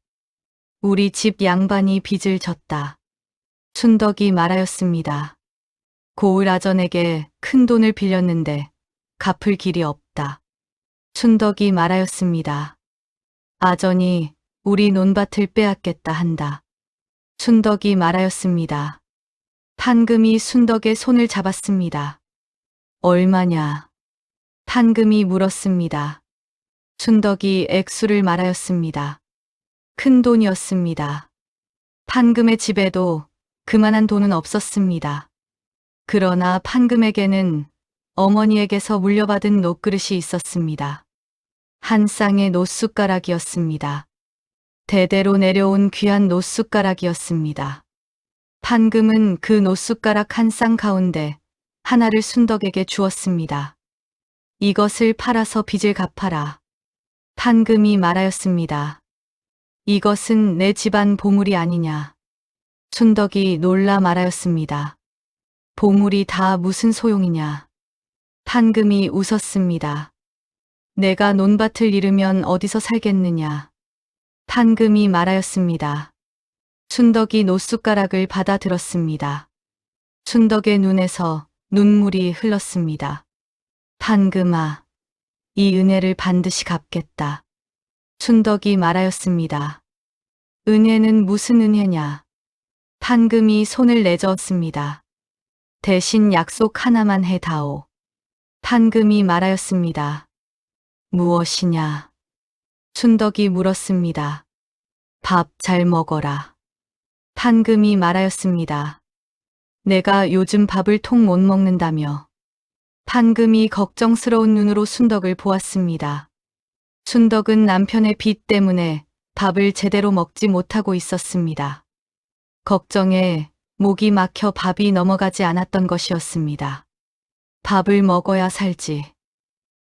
Speaker 1: 우리 집 양반이 빚을 졌다. 순덕이 말하였습니다. 고을 아전에게 큰 돈을 빌렸는데 갚을 길이 없다. 순덕이 말하였습니다. 아전이 우리 논밭을 빼앗겠다 한다. 순덕이 말하였습니다. 판금이 순덕의 손을 잡았습니다. 얼마냐? 판금이 물었습니다. 순덕이 액수를 말하였습니다. 큰 돈이었습니다. 판금의 집에도 그만한 돈은 없었습니다. 그러나 판금에게는 어머니에게서 물려받은 놋그릇이 있었습니다. 한 쌍의 놋숟가락이었습니다. 대대로 내려온 귀한 놋숟가락이었습니다. 판금은 그 놋숟가락 한 쌍 가운데 하나를 순덕에게 주었습니다. 이것을 팔아서 빚을 갚아라. 판금이 말하였습니다. 이것은 내 집안 보물이 아니냐. 순덕이 놀라 말하였습니다. 보물이 다 무슨 소용이냐. 판금이 웃었습니다. 내가 논밭을 잃으면 어디서 살겠느냐. 판금이 말하였습니다. 순덕이 놋숟가락을 받아 들었습니다. 순덕의 눈에서 눈물이 흘렀습니다. 판금아, 이 은혜를 반드시 갚겠다. 순덕이 말하였습니다. 은혜는 무슨 은혜냐? 판금이 손을 내저었습니다. 대신 약속 하나만 해다오. 판금이 말하였습니다. 무엇이냐? 순덕이 물었습니다. 밥 잘 먹어라. 판금이 말하였습니다. 내가 요즘 밥을 통 못 먹는다며. 판금이 걱정스러운 눈으로 순덕을 보았습니다. 순덕은 남편의 빚 때문에 밥을 제대로 먹지 못하고 있었습니다. 걱정에 목이 막혀 밥이 넘어가지 않았던 것이었습니다. 밥을 먹어야 살지.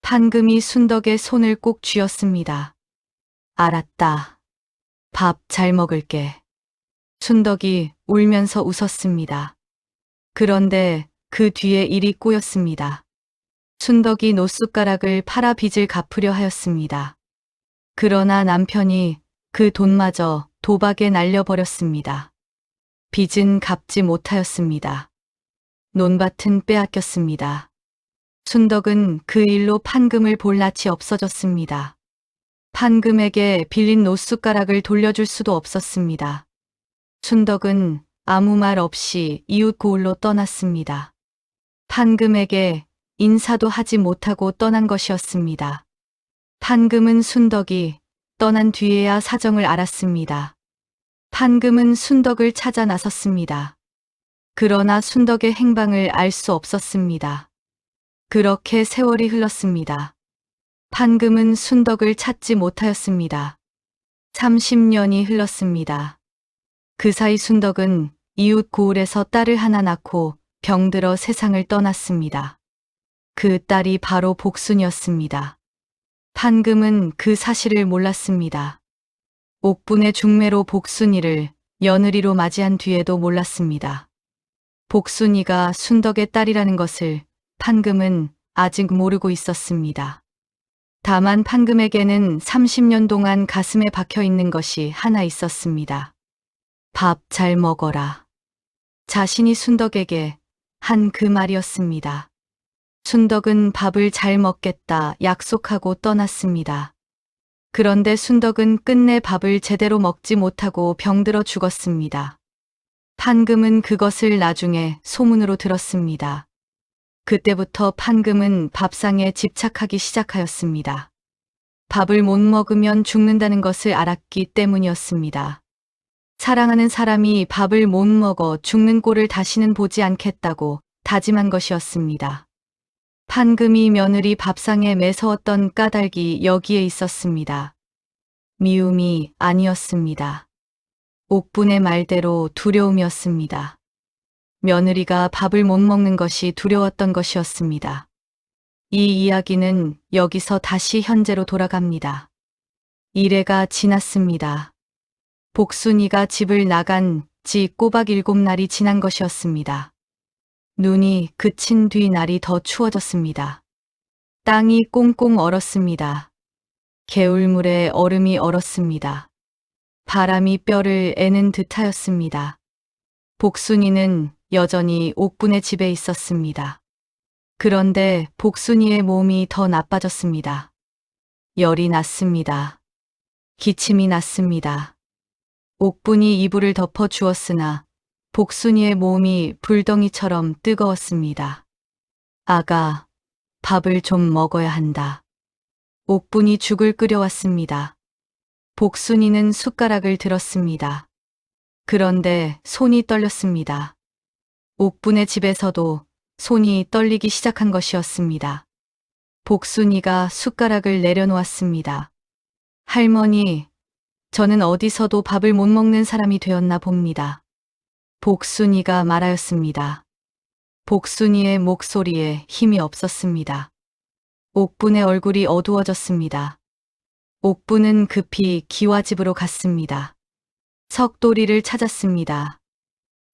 Speaker 1: 판금이 순덕의 손을 꼭 쥐었습니다. 알았다. 밥 잘 먹을게. 순덕이 울면서 웃었습니다. 그런데 그 뒤에 일이 꼬였습니다. 순덕이 놋숟가락을 팔아 빚을 갚으려 하였습니다. 그러나 남편이 그 돈마저 도박에 날려버렸습니다. 빚은 갚지 못하였습니다. 논밭은 빼앗겼습니다. 순덕은 그 일로 판금을 볼 낯이 없어졌습니다. 판금에게 빌린 놋숟가락을 돌려줄 수도 없었습니다. 순덕은 아무 말 없이 이웃 고을로 떠났습니다. 판금에게 인사도 하지 못하고 떠난 것이었습니다. 판금은 순덕이 떠난 뒤에야 사정을 알았습니다. 판금은 순덕을 찾아 나섰습니다. 그러나 순덕의 행방을 알 수 없었습니다. 그렇게 세월이 흘렀습니다. 판금은 순덕을 찾지 못하였습니다. 30년이 흘렀습니다. 그 사이 순덕은 이웃 고을에서 딸을 하나 낳고 병들어 세상을 떠났습니다. 그 딸이 바로 복순이었습니다. 판금은 그 사실을 몰랐습니다. 옥분의 중매로 복순이를 며느리로 맞이한 뒤에도 몰랐습니다. 복순이가 순덕의 딸이라는 것을 판금은 아직 모르고 있었습니다. 다만 판금에게는 30년 동안 가슴에 박혀 있는 것이 하나 있었습니다. 밥 잘 먹어라. 자신이 순덕에게 한 그 말이었습니다. 순덕은 밥을 잘 먹겠다 약속하고 떠났습니다. 그런데 순덕은 끝내 밥을 제대로 먹지 못하고 병들어 죽었습니다. 판금은 그것을 나중에 소문으로 들었습니다. 그때부터 판금은 밥상에 집착하기 시작하였습니다. 밥을 못 먹으면 죽는다는 것을 알았기 때문이었습니다. 사랑하는 사람이 밥을 못 먹어 죽는 꼴을 다시는 보지 않겠다고 다짐한 것이었습니다. 판금이 며느리 밥상에 매서웠던 까닭이 여기에 있었습니다. 미움이 아니었습니다. 옥분의 말대로 두려움이었습니다. 며느리가 밥을 못 먹는 것이 두려웠던 것이었습니다. 이 이야기는 여기서 다시 현재로 돌아갑니다. 이래가 지났습니다. 복순이가 집을 나간 지 꼬박 7날이 지난 것이었습니다. 눈이 그친 뒤 날이 더 추워졌습니다. 땅이 꽁꽁 얼었습니다. 개울물에 얼음이 얼었습니다. 바람이 뼈를 애는 듯하였습니다. 복순이는 여전히 옥분의 집에 있었습니다. 그런데 복순이의 몸이 더 나빠졌습니다. 열이 났습니다. 기침이 났습니다. 옥분이 이불을 덮어 주었으나 복순이의 몸이 불덩이처럼 뜨거웠습니다. 아가, 밥을 좀 먹어야 한다. 옥분이 죽을 끓여왔습니다. 복순이는 숟가락을 들었습니다. 그런데 손이 떨렸습니다. 옥분의 집에서도 손이 떨리기 시작한 것이었습니다. 복순이가 숟가락을 내려놓았습니다. 할머니, 저는 어디서도 밥을 못 먹는 사람이 되었나 봅니다. 복순이가 말하였습니다. 복순이의 목소리에 힘이 없었습니다. 옥분의 얼굴이 어두워졌습니다. 옥분은 급히 기와집으로 갔습니다. 석돌이를 찾았습니다.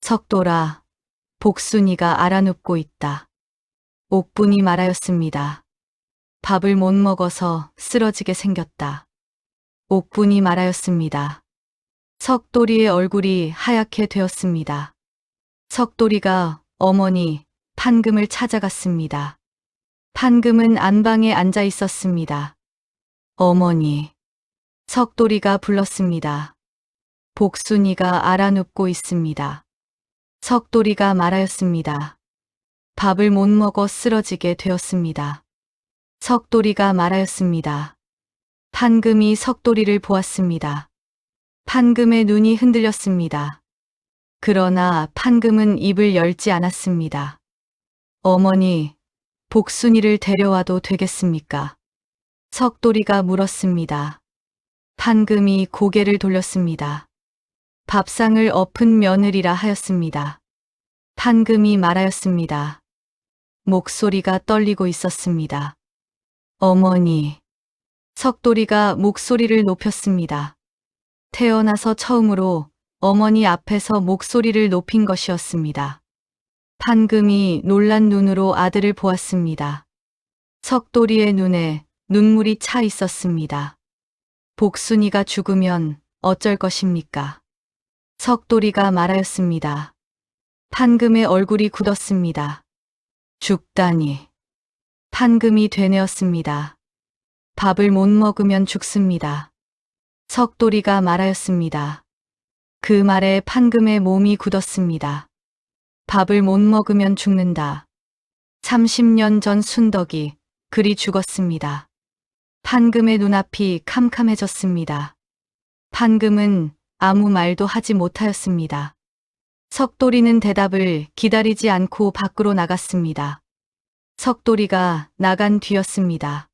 Speaker 1: 석돌아, 복순이가 알아눕고 있다. 옥분이 말하였습니다. 밥을 못 먹어서 쓰러지게 생겼다. 옥분이 말하였습니다. 석돌이의 얼굴이 하얗게 되었습니다. 석돌이가 어머니 판금을 찾아갔습니다. 판금은 안방에 앉아 있었습니다. 어머니, 석돌이가 불렀습니다. 복순이가 알아눕고 있습니다. 석돌이가 말하였습니다. 밥을 못 먹어 쓰러지게 되었습니다. 석돌이가 말하였습니다. 판금이 석돌이를 보았습니다. 판금의 눈이 흔들렸습니다. 그러나 판금은 입을 열지 않았습니다. 어머니, 복순이를 데려와도 되겠습니까? 석돌이가 물었습니다. 판금이 고개를 돌렸습니다. 밥상을 엎은 며느리라 하였습니다. 판금이 말하였습니다. 목소리가 떨리고 있었습니다. 어머니. 석돌이가 목소리를 높였습니다. 태어나서 처음으로 어머니 앞에서 목소리를 높인 것이었습니다. 판금이 놀란 눈으로 아들을 보았습니다. 석돌이의 눈에 눈물이 차 있었습니다. 복순이가 죽으면 어쩔 것입니까? 석돌이가 말하였습니다. 판금의 얼굴이 굳었습니다. 죽다니. 판금이 되뇌었습니다. 밥을 못 먹으면 죽습니다. 석돌이가 말하였습니다. 그 말에 판금의 몸이 굳었습니다. 밥을 못 먹으면 죽는다. 30년 전 순덕이 그리 죽었습니다. 판금의 눈앞이 캄캄해졌습니다. 판금은 아무 말도 하지 못하였습니다. 석돌이는 대답을 기다리지 않고 밖으로 나갔습니다. 석돌이가 나간 뒤였습니다.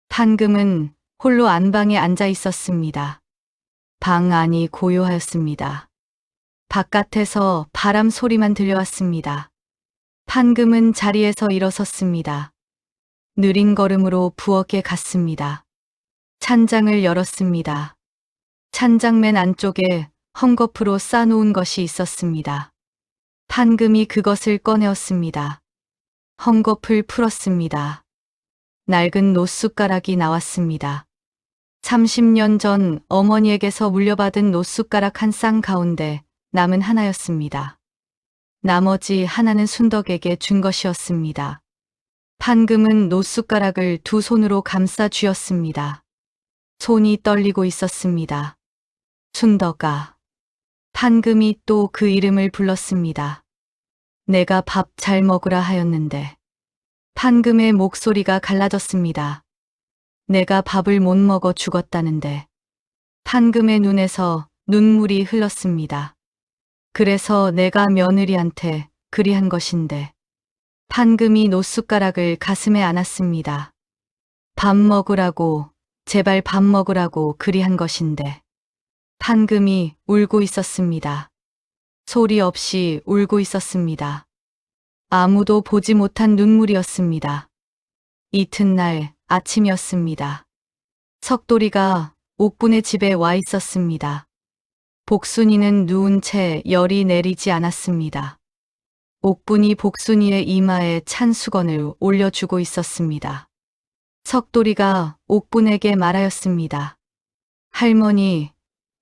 Speaker 1: 판금은 홀로 안방에 앉아 있었습니다. 방 안이 고요하였습니다. 바깥에서 바람 소리만 들려왔습니다. 판금은 자리에서 일어섰습니다. 느린 걸음으로 부엌에 갔습니다. 찬장을 열었습니다. 찬장맨 안쪽에 헝겊으로 싸놓은 것이 있었습니다. 판금이 그것을 꺼내었습니다. 헝겊을 풀었습니다. 낡은 노숟가락이 나왔습니다. 30년 전 어머니에게서 물려받은 노숟가락 한 쌍 가운데 남은 하나였습니다. 나머지 하나는 순덕에게 준 것이었습니다. 판금은 노숟가락을 두 손으로 감싸 쥐었습니다. 손이 떨리고 있었습니다. 순덕아. 판금이 또 그 이름을 불렀습니다. 내가 밥 잘 먹으라 하였는데. 판금의 목소리가 갈라졌습니다. 내가 밥을 못 먹어 죽었다는데. 판금의 눈에서 눈물이 흘렀습니다. 그래서 내가 며느리한테 그리한 것인데. 판금이 노숟가락을 가슴에 안았습니다. 밥 먹으라고, 제발 밥 먹으라고 그리한 것인데. 판금이 울고 있었습니다. 소리 없이 울고 있었습니다. 아무도 보지 못한 눈물이었습니다. 이튿날 아침이었습니다. 석돌이가 옥분의 집에 와 있었습니다. 복순이는 누운 채 열이 내리지 않았습니다. 옥분이 복순이의 이마에 찬 수건을 올려주고 있었습니다. 석돌이가 옥분에게 말하였습니다. 할머니,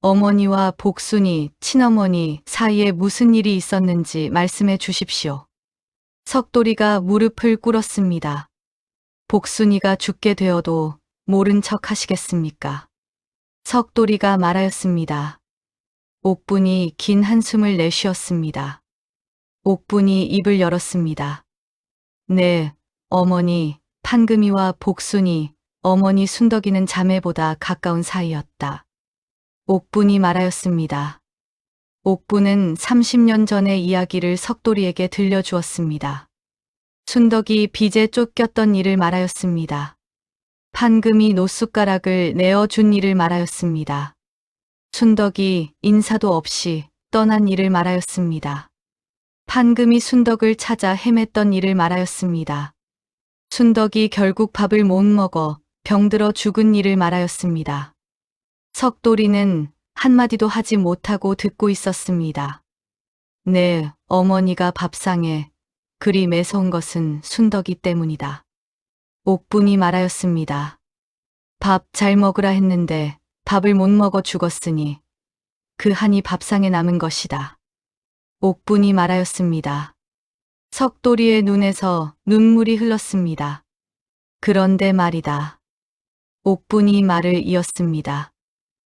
Speaker 1: 어머니와 복순이, 친어머니 사이에 무슨 일이 있었는지 말씀해 주십시오. 석돌이가 무릎을 꿇었습니다. 복순이가 죽게 되어도 모른 척 하시겠습니까? 석돌이가 말하였습니다. 옥분이 긴 한숨을 내쉬었습니다. 옥분이 입을 열었습니다. 네, 어머니, 판금이와 복순이, 어머니 순덕이는 자매보다 가까운 사이였다. 옥분이 말하였습니다. 옥분은 30년 전의 이야기를 석돌이에게 들려주었습니다. 순덕이 빚에 쫓겼던 일을 말하였습니다. 판금이 노숟가락을 내어준 일을 말하였습니다. 순덕이 인사도 없이 떠난 일을 말하였습니다. 판금이 순덕을 찾아 헤맸던 일을 말하였습니다. 순덕이 결국 밥을 못 먹어 병들어 죽은 일을 말하였습니다. 석돌이는 한마디도 하지 못하고 듣고 있었습니다. 네, 어머니가 밥상에 그리 매서운 것은 순덕이 때문이다. 옥분이 말하였습니다. 밥 잘 먹으라 했는데 밥을 못 먹어 죽었으니 그 한이 밥상에 남은 것이다. 옥분이 말하였습니다. 석돌이의 눈에서 눈물이 흘렀습니다. 그런데 말이다. 옥분이 말을 이었습니다.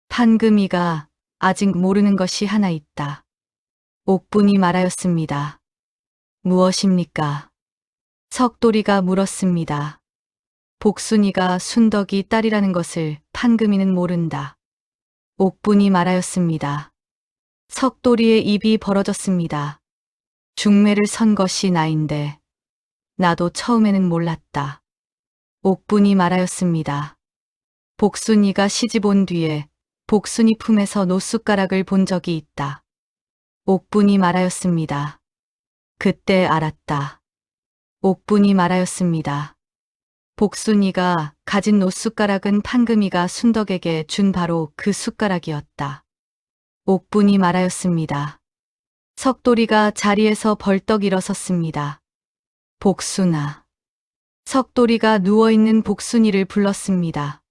Speaker 1: 판금이가 아직 모르는 것이 하나 있다. 옥분이 말하였습니다. 무엇입니까? 석돌이가 물었습니다. 복순이가 순덕이 딸이라는 것을 판금이는 모른다. 옥분이 말하였습니다. 석돌이의 입이 벌어졌습니다. 중매를 선 것이 나인데 나도 처음에는 몰랐다. 옥분이 말하였습니다. 복순이가 시집 온 뒤에 복순이 품에서 노숟가락을 본 적이 있다. 옥분이 말하였습니다. 그때 알았다. 옥분이 말하였습니다. 복순이가 가진 노숟가락은 판금이가 순덕에게 준 바로 그 숟가락이었다. 옥분이 말하였습니다. 석돌이가 자리에서 벌떡 일어섰습니다. 복순아. 석돌이가 누워있는 복순이를 불렀습니다.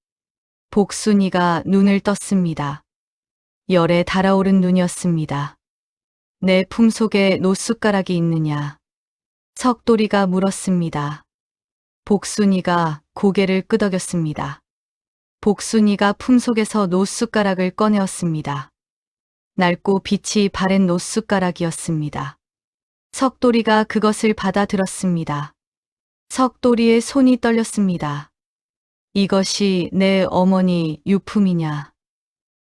Speaker 1: 복순이가 눈을 떴습니다. 열에 달아오른 눈이었습니다. 내 품속에 노숟가락이 있느냐? 석돌이가 물었습니다. 복순이가 고개를 끄덕였습니다. 복순이가 품속에서 노숟가락을 꺼내었습니다. 낡고 빛이 바랜 노숟가락이었습니다. 석돌이가 그것을 받아들었습니다. 석돌이의 손이 떨렸습니다. 이것이 내 어머니 유품이냐?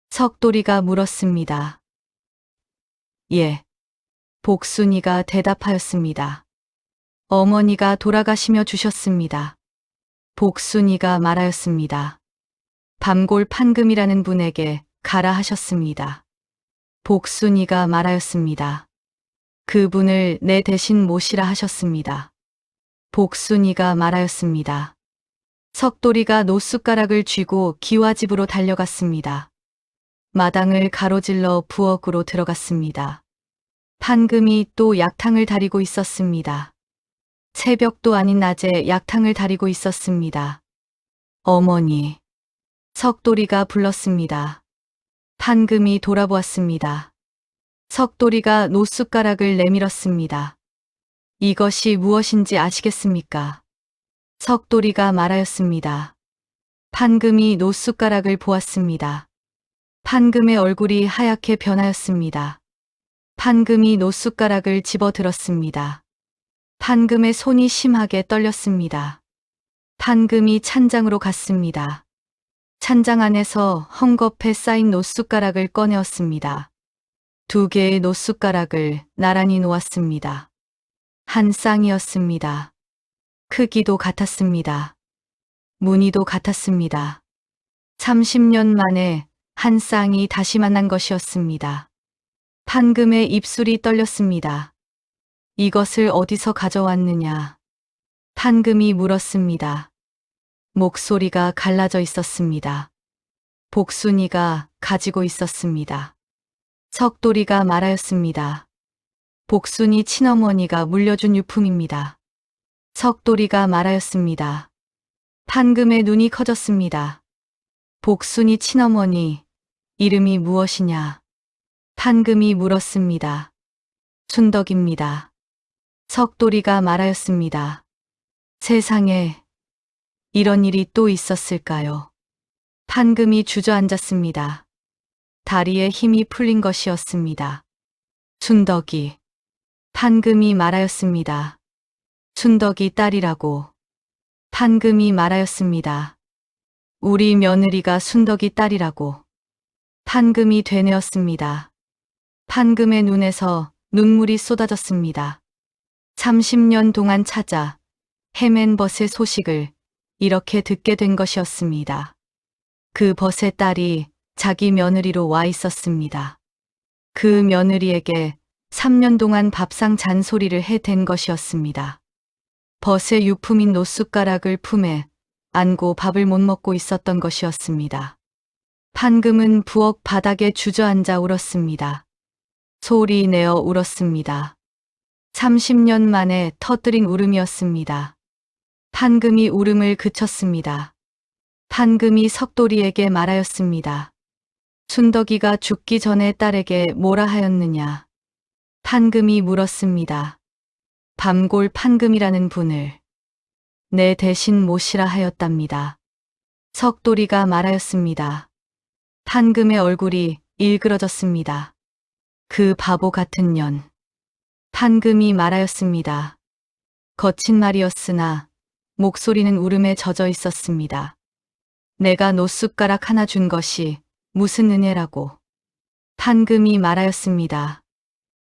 Speaker 1: 석돌이가 물었습니다. 예. 복순이가 대답하였습니다. 어머니가 돌아가시며 주셨습니다. 복순이가 말하였습니다. 밤골 판금이라는 분에게 가라 하셨습니다. 복순이가 말하였습니다. 그분을 내 대신 모시라 하셨습니다. 복순이가 말하였습니다. 석돌이가 노숟가락을 쥐고 기와집으로 달려갔습니다. 마당을 가로질러 부엌으로 들어갔습니다. 판금이 또 약탕을 다리고 있었습니다. 새벽도 아닌 낮에 약탕을 다리고 있었습니다. 어머니. 석돌이가 불렀습니다. 판금이 돌아보았습니다. 석돌이가 노숟가락을 내밀었습니다. 이것이 무엇인지 아시겠습니까? 석돌이가 말하였습니다. 판금이 노숟가락을 보았습니다. 판금의 얼굴이 하얗게 변하였습니다. 판금이 노숟가락을 집어들었습니다. 판금의 손이 심하게 떨렸습니다. 판금이 찬장으로 갔습니다. 찬장 안에서 헝겊에 쌓인 노숟가락을 꺼내었습니다. 2개의 노숟가락을 나란히 놓았습니다. 한 쌍이었습니다. 크기도 같았습니다. 무늬도 같았습니다. 30년 만에 한 쌍이 다시 만난 것이었습니다. 판금의 입술이 떨렸습니다. 이것을 어디서 가져왔느냐? 판금이 물었습니다. 목소리가 갈라져 있었습니다. 복순이가 가지고 있었습니다. 석돌이가 말하였습니다. 복순이 친어머니가 물려준 유품입니다. 석돌이가 말하였습니다. 판금의 눈이 커졌습니다. 복순이 친어머니, 이름이 무엇이냐? 판금이 물었습니다. 순덕입니다. 석돌이가 말하였습니다. 세상에 이런 일이 또 있었을까요? 판금이 주저앉았습니다. 다리에 힘이 풀린 것이었습니다. 순덕이. 판금이 말하였습니다. 순덕이 딸이라고. 판금이 말하였습니다. 우리 며느리가 순덕이 딸이라고. 판금이 되뇌었습니다. 판금의 눈에서 눈물이 쏟아졌습니다. 30년 동안 찾아 헤맨 벗의 소식을 이렇게 듣게 된 것이었습니다. 그 벗의 딸이 자기 며느리로 와 있었습니다. 그 며느리에게 3년 동안 밥상 잔소리를 해댄 것이었습니다. 벗의 유품인 노숟가락을 품에 안고 밥을 못 먹고 있었던 것이었습니다. 판금은 부엌 바닥에 주저앉아 울었습니다. 소리 내어 울었습니다. 30년 만에 터뜨린 울음이었습니다. 판금이 울음을 그쳤습니다. 판금이 석돌이에게 말하였습니다. 순덕이가 죽기 전에 딸에게 뭐라 하였느냐? 판금이 물었습니다. 밤골 판금이라는 분을 내 대신 모시라 하였답니다. 석돌이가 말하였습니다. 판금의 얼굴이 일그러졌습니다. 그 바보 같은 년. 판금이 말하였습니다. 거친 말이었으나 목소리는 울음에 젖어 있었습니다. 내가 노숟가락 하나 준 것이 무슨 은혜라고. 판금이 말하였습니다.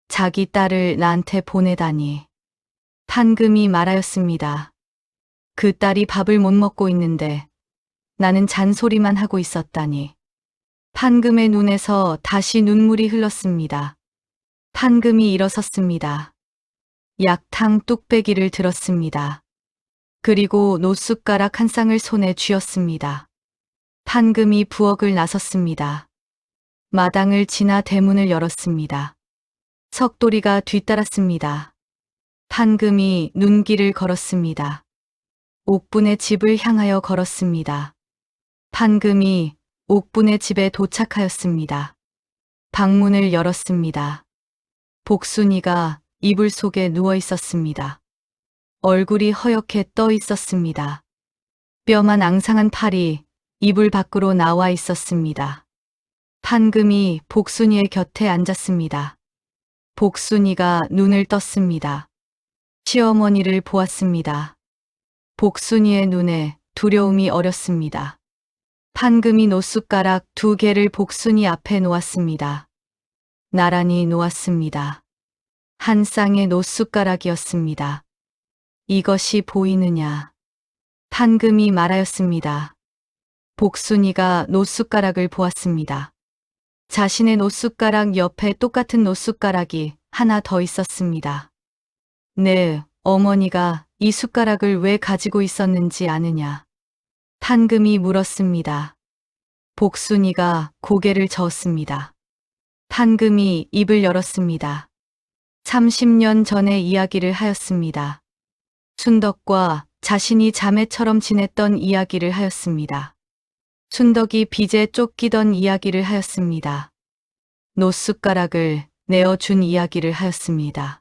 Speaker 1: 자기 딸을 나한테 보내다니. 판금이 말하였습니다. 그 딸이 밥을 못 먹고 있는데 나는 잔소리만 하고 있었다니. 판금의 눈에서 다시 눈물이 흘렀습니다. 판금이 일어섰습니다. 약탕 뚝배기를 들었습니다. 그리고 노숟가락 한 쌍을 손에 쥐었습니다. 판금이 부엌을 나섰습니다. 마당을 지나 대문을 열었습니다. 석돌이가 뒤따랐습니다. 판금이 눈길을 걸었습니다. 옥분의 집을 향하여 걸었습니다. 판금이 옥분의 집에 도착하였습니다. 방문을 열었습니다. 복순이가 이불 속에 누워 있었습니다. 얼굴이 허옇게 떠 있었습니다. 뼈만 앙상한 팔이 이불 밖으로 나와 있었습니다. 판금이 복순이의 곁에 앉았습니다. 복순이가 눈을 떴습니다. 시어머니를 보았습니다. 복순이의 눈에 두려움이 어렸습니다. 판금이 노숟가락 2개를 복순이 앞에 놓았습니다. 나란히 놓았습니다. 한 쌍의 노숟가락이었습니다. 이것이 보이느냐? 판금이 말하였습니다. 복순이가 노숟가락을 보았습니다. 자신의 노숟가락 옆에 똑같은 노숟가락이 하나 더 있었습니다. 네, 어머니가 이 숟가락을 왜 가지고 있었는지 아느냐? 판금이 물었습니다. 복순이가 고개를 저었습니다. 판금이 입을 열었습니다. 30년 전의 이야기를 하였습니다. 순덕과 자신이 자매처럼 지냈던 이야기를 하였습니다. 순덕이 빚에 쫓기던 이야기를 하였습니다. 노숟가락을 내어준 이야기를 하였습니다.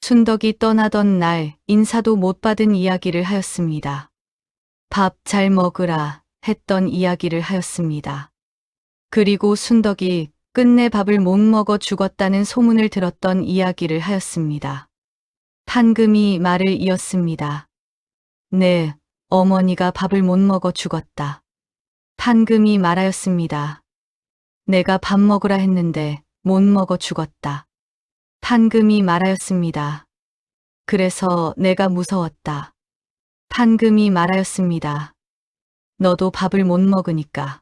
Speaker 1: 순덕이 떠나던 날 인사도 못 받은 이야기를 하였습니다. 밥 잘 먹으라 했던 이야기를 하였습니다. 그리고 순덕이 끝내 밥을 못 먹어 죽었다는 소문을 들었던 이야기를 하였습니다. 판금이 말을 이었습니다. 네, 어머니가 밥을 못 먹어 죽었다. 판금이 말하였습니다. 내가 밥 먹으라 했는데 못 먹어 죽었다. 판금이 말하였습니다. 그래서 내가 무서웠다. 판금이 말하였습니다. 너도 밥을 못 먹으니까.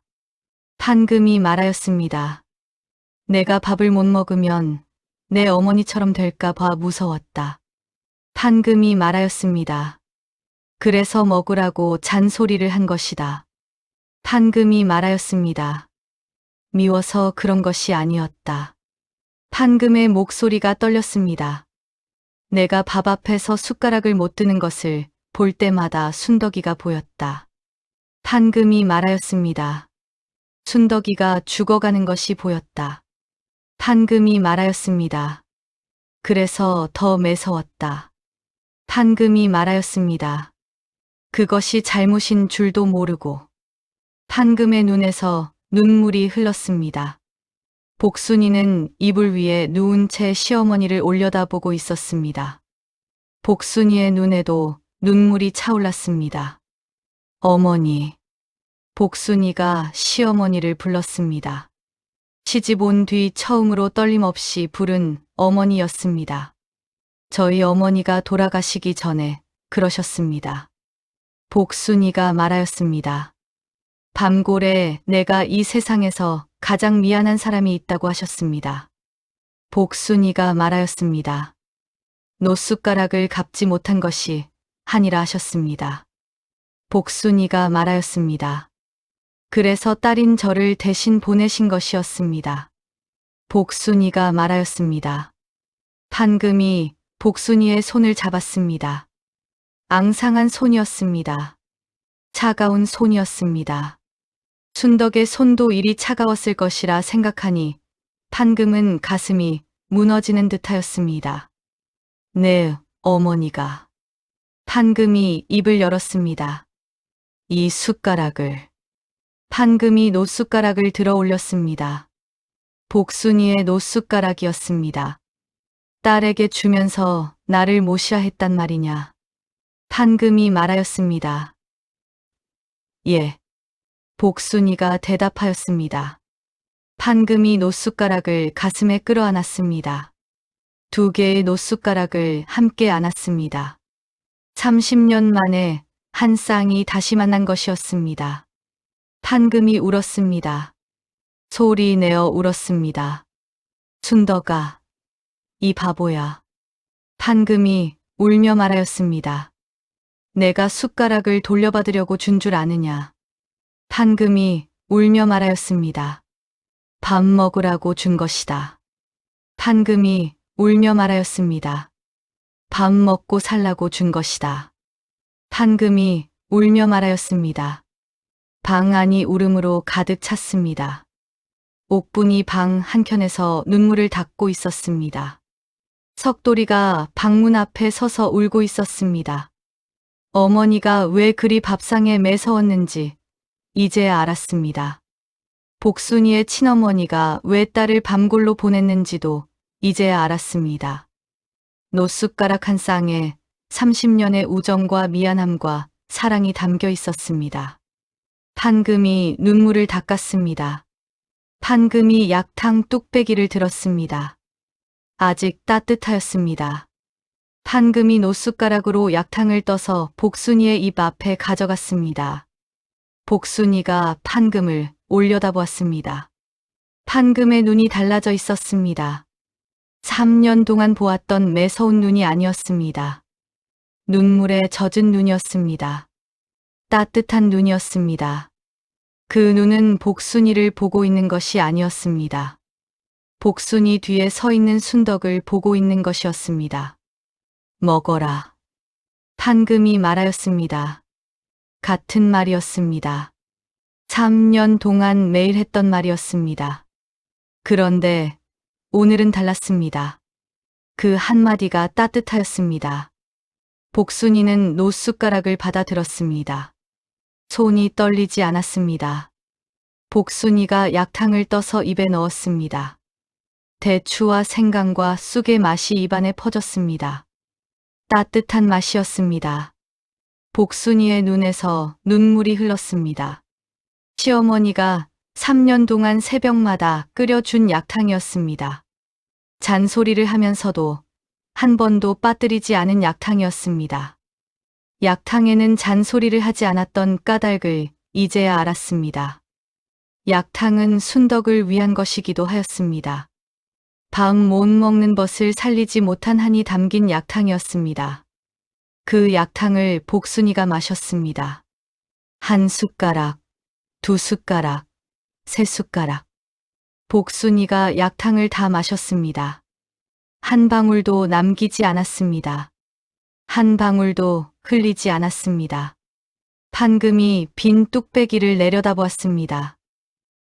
Speaker 1: 판금이 말하였습니다. 내가 밥을 못 먹으면 내 어머니처럼 될까 봐 무서웠다. 판금이 말하였습니다. 그래서 먹으라고 잔소리를 한 것이다. 판금이 말하였습니다. 미워서 그런 것이 아니었다. 판금의 목소리가 떨렸습니다. 내가 밥 앞에서 숟가락을 못 드는 것을 볼 때마다 순덕이가 보였다. 판금이 말하였습니다. 순덕이가 죽어가는 것이 보였다. 판금이 말하였습니다. 그래서 더 매서웠다. 판금이 말하였습니다. 그것이 잘못인 줄도 모르고. 판금의 눈에서 눈물이 흘렀습니다. 복순이는 이불 위에 누운 채 시어머니를 올려다보고 있었습니다. 복순이의 눈에도 눈물이 차올랐습니다. 어머니. 복순이가 시어머니를 불렀습니다. 시집 온 뒤 처음으로 떨림없이 부른 어머니였습니다. 저희 어머니가 돌아가시기 전에 그러셨습니다. 복순이가 말하였습니다. 밤고래 내가 이 세상에서 가장 미안한 사람이 있다고 하셨습니다. 복순이가 말하였습니다. 노숟가락을 갚지 못한 것이 한이라 하셨습니다. 복순이가 말하였습니다. 그래서 딸인 저를 대신 보내신 것이었습니다. 복순이가 말하였습니다. 판금이 복순이의 손을 잡았습니다. 앙상한 손이었습니다. 차가운 손이었습니다. 순덕의 손도 이리 차가웠을 것이라 생각하니 판금은 가슴이 무너지는 듯하였습니다. 네, 어머니가. 판금이 입을 열었습니다. 이 숟가락을. 판금이 노숟가락을 들어 올렸습니다. 복순이의 노숟가락이었습니다. 딸에게 주면서 나를 모시라 했단 말이냐. 판금이 말하였습니다. 예. 복순이가 대답하였습니다. 판금이 노숟가락을 가슴에 끌어안았습니다. 두 개의 노숟가락을 함께 안았습니다. 30년 만에 한 쌍이 다시 만난 것이었습니다. 판금이 울었습니다. 소리 내어 울었습니다. 순덕아, 이 바보야. 판금이 울며 말하였습니다. 내가 숟가락을 돌려받으려고 준 줄 아느냐. 판금이 울며 말하였습니다. 밥 먹으라고 준 것이다. 판금이 울며 말하였습니다. 밥 먹고 살라고 준 것이다. 판금이 울며 말하였습니다. 방 안이 울음으로 가득 찼습니다. 옥분이 방 한켠에서 눈물을 닦고 있었습니다. 석돌이가 방문 앞에 서서 울고 있었습니다. 어머니가 왜 그리 밥상에 매서웠는지 이제 알았습니다. 복순이의 친어머니가 왜 딸을 밤골로 보냈는지도 이제 알았습니다. 노숟가락 한 쌍에 30년의 우정과 미안함과 사랑이 담겨 있었습니다. 판금이 눈물을 닦았습니다. 판금이 약탕 뚝배기를 들었습니다. 아직 따뜻하였습니다. 판금이 노숟가락으로 약탕을 떠서 복순이의 입 앞에 가져갔습니다. 복순이가 판금을 올려다보았습니다. 판금의 눈이 달라져 있었습니다. 3년 동안 보았던 매서운 눈이 아니었습니다. 눈물에 젖은 눈이었습니다. 따뜻한 눈이었습니다. 그 눈은 복순이를 보고 있는 것이 아니었습니다. 복순이 뒤에 서 있는 순덕을 보고 있는 것이었습니다. 먹어라. 판금이 말하였습니다. 같은 말이었습니다. 3년 동안 매일 했던 말이었습니다. 그런데 오늘은 달랐습니다. 그 한마디가 따뜻하였습니다. 복순이는 노숟가락을 받아들었습니다. 손이 떨리지 않았습니다. 복순이가 약탕을 떠서 입에 넣었습니다. 대추와 생강과 쑥의 맛이 입안에 퍼졌습니다. 따뜻한 맛이었습니다. 복순이의 눈에서 눈물이 흘렀습니다. 시어머니가 3년 동안 새벽마다 끓여준 약탕이었습니다. 잔소리를 하면서도 한 번도 빠뜨리지 않은 약탕이었습니다. 약탕에는 잔소리를 하지 않았던 까닭을 이제야 알았습니다. 약탕은 순덕을 위한 것이기도 하였습니다. 밥 못 먹는 벗을 살리지 못한 한이 담긴 약탕이었습니다. 그 약탕을 복순이가 마셨습니다. 한 숟가락, 두 숟가락, 세 숟가락. 복순이가 약탕을 다 마셨습니다. 한 방울도 남기지 않았습니다. 한 방울도 흘리지 않았습니다. 판금이 빈 뚝배기를 내려다보았습니다.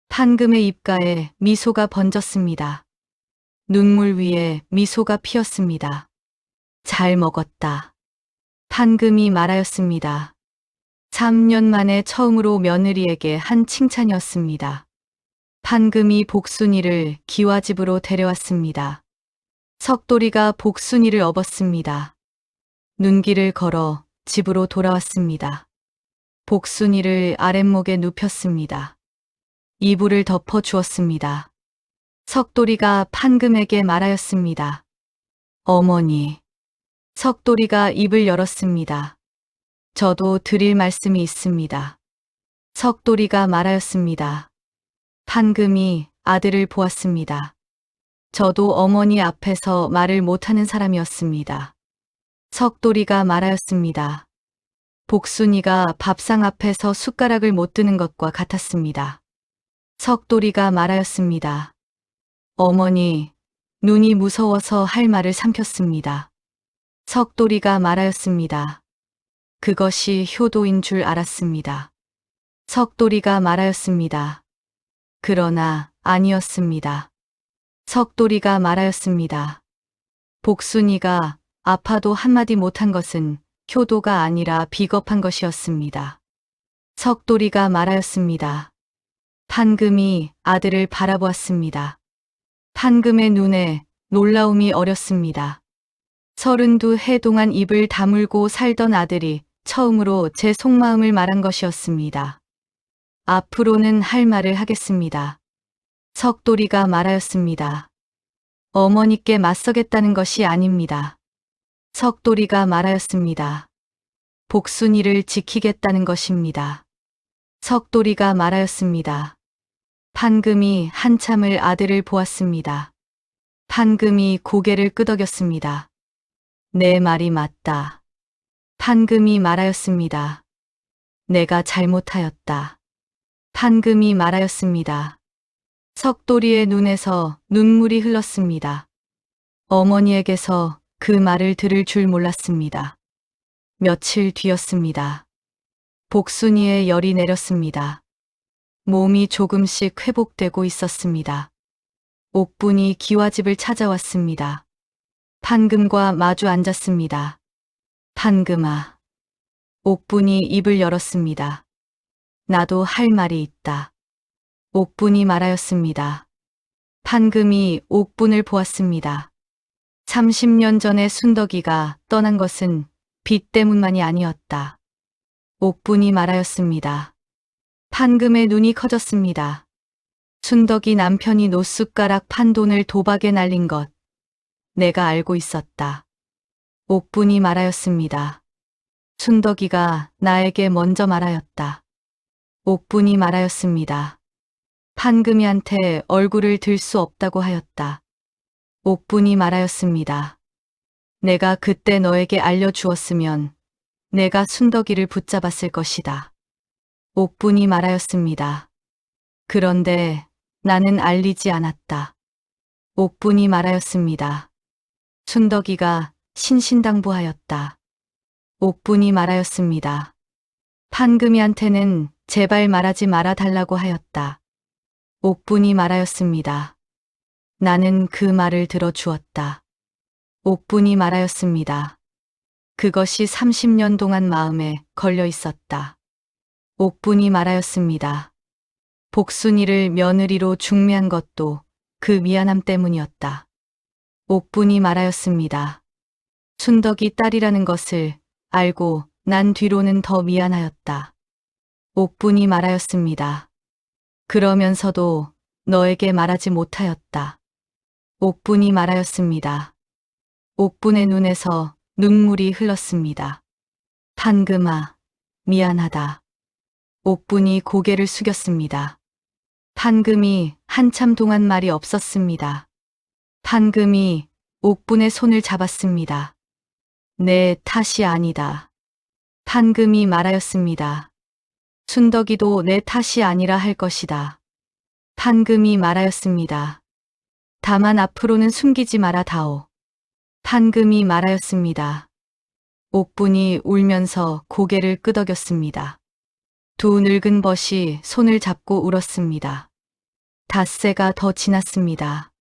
Speaker 1: 판금의 입가에 미소가 번졌습니다. 눈물 위에 미소가 피었습니다. 잘 먹었다. 판금이 말하였습니다. 3년 만에 처음으로 며느리에게 한 칭찬이었습니다. 판금이 복순이를 기와집으로 데려왔습니다. 석돌이가 복순이를 업었습니다. 눈길을 걸어 집으로 돌아왔습니다. 복순이를 아랫목에 눕혔습니다. 이불을 덮어 주었습니다. 석돌이가 판금에게 말하였습니다. 어머니. 석돌이가 입을 열었습니다. 저도 드릴 말씀이 있습니다. 석돌이가 말하였습니다. 판금이 아들을 보았습니다. 저도 어머니 앞에서 말을 못하는 사람이었습니다. 석돌이가 말하였습니다. 복순이가 밥상 앞에서 숟가락을 못 드는 것과 같았습니다. 석돌이가 말하였습니다. 어머니, 눈이 무서워서 할 말을 삼켰습니다. 석돌이가 말하였습니다. 그것이 효도인 줄 알았습니다. 석돌이가 말하였습니다. 그러나 아니었습니다. 석돌이가 말하였습니다. 복순이가 아파도 한마디 못한 것은 효도가 아니라 비겁한 것이었습니다. 석돌이가 말하였습니다. 판금이 아들을 바라보았습니다. 판금의 눈에 놀라움이 어렸습니다. 32해 동안 입을 다물고 살던 아들이 처음으로 제 속마음을 말한 것이었습니다. 앞으로는 할 말을 하겠습니다. 석돌이가 말하였습니다. 어머니께 맞서겠다는 것이 아닙니다. 석돌이가 말하였습니다. 복순이를 지키겠다는 것입니다. 석돌이가 말하였습니다. 판금이 한참을 아들을 보았습니다. 판금이 고개를 끄덕였습니다. 내 말이 맞다. 판금이 말하였습니다. 내가 잘못하였다. 판금이 말하였습니다. 석돌이의 눈에서 눈물이 흘렀습니다. 어머니에게서 그 말을 들을 줄 몰랐습니다. 며칠 뒤였습니다. 복순이의 열이 내렸습니다. 몸이 조금씩 회복되고 있었습니다. 옥분이 기와집을 찾아왔습니다. 판금과 마주 앉았습니다. 판금아. 옥분이 입을 열었습니다. 나도 할 말이 있다. 옥분이 말하였습니다. 판금이 옥분을 보았습니다. 30년 전에 순덕이가 떠난 것은 빚 때문만이 아니었다. 옥분이 말하였습니다. 판금의 눈이 커졌습니다. 순덕이 남편이 노숟가락 판 돈을 도박에 날린 것, 내가 알고 있었다. 옥분이 말하였습니다. 순덕이가 나에게 먼저 말하였다. 옥분이 말하였습니다. 판금이한테 얼굴을 들 수 없다고 하였다. 옥분이 말하였습니다. 내가 그때 너에게 알려주었으면 내가 순덕이를 붙잡았을 것이다. 옥분이 말하였습니다. 그런데 나는 알리지 않았다. 옥분이 말하였습니다. 순덕이가 신신당부하였다. 옥분이 말하였습니다. 판금이한테는 제발 말하지 말아 달라고 하였다. 옥분이 말하였습니다. 나는 그 말을 들어주었다. 옥분이 말하였습니다. 그것이 30년 동안 마음에 걸려 있었다. 옥분이 말하였습니다. 복순이를 며느리로 중매한 것도 그 미안함 때문이었다. 옥분이 말하였습니다. 순덕이 딸이라는 것을 알고 난 뒤로는 더 미안하였다. 옥분이 말하였습니다. 그러면서도 너에게 말하지 못하였다. 옥분이 말하였습니다. 옥분의 눈에서 눈물이 흘렀습니다. 판금아, 미안하다. 옥분이 고개를 숙였습니다. 판금이 한참 동안 말이 없었습니다. 판금이 옥분의 손을 잡았습니다. 내 탓이 아니다. 판금이 말하였습니다. 순덕이도 내 탓이 아니라 할 것이다. 판금이 말하였습니다. 다만 앞으로는 숨기지 마라 다오. 판금이 말하였습니다. 옥분이 울면서 고개를 끄덕였습니다. 두 늙은 벗이 손을 잡고 울었습니다. 닷새가 더 지났습니다.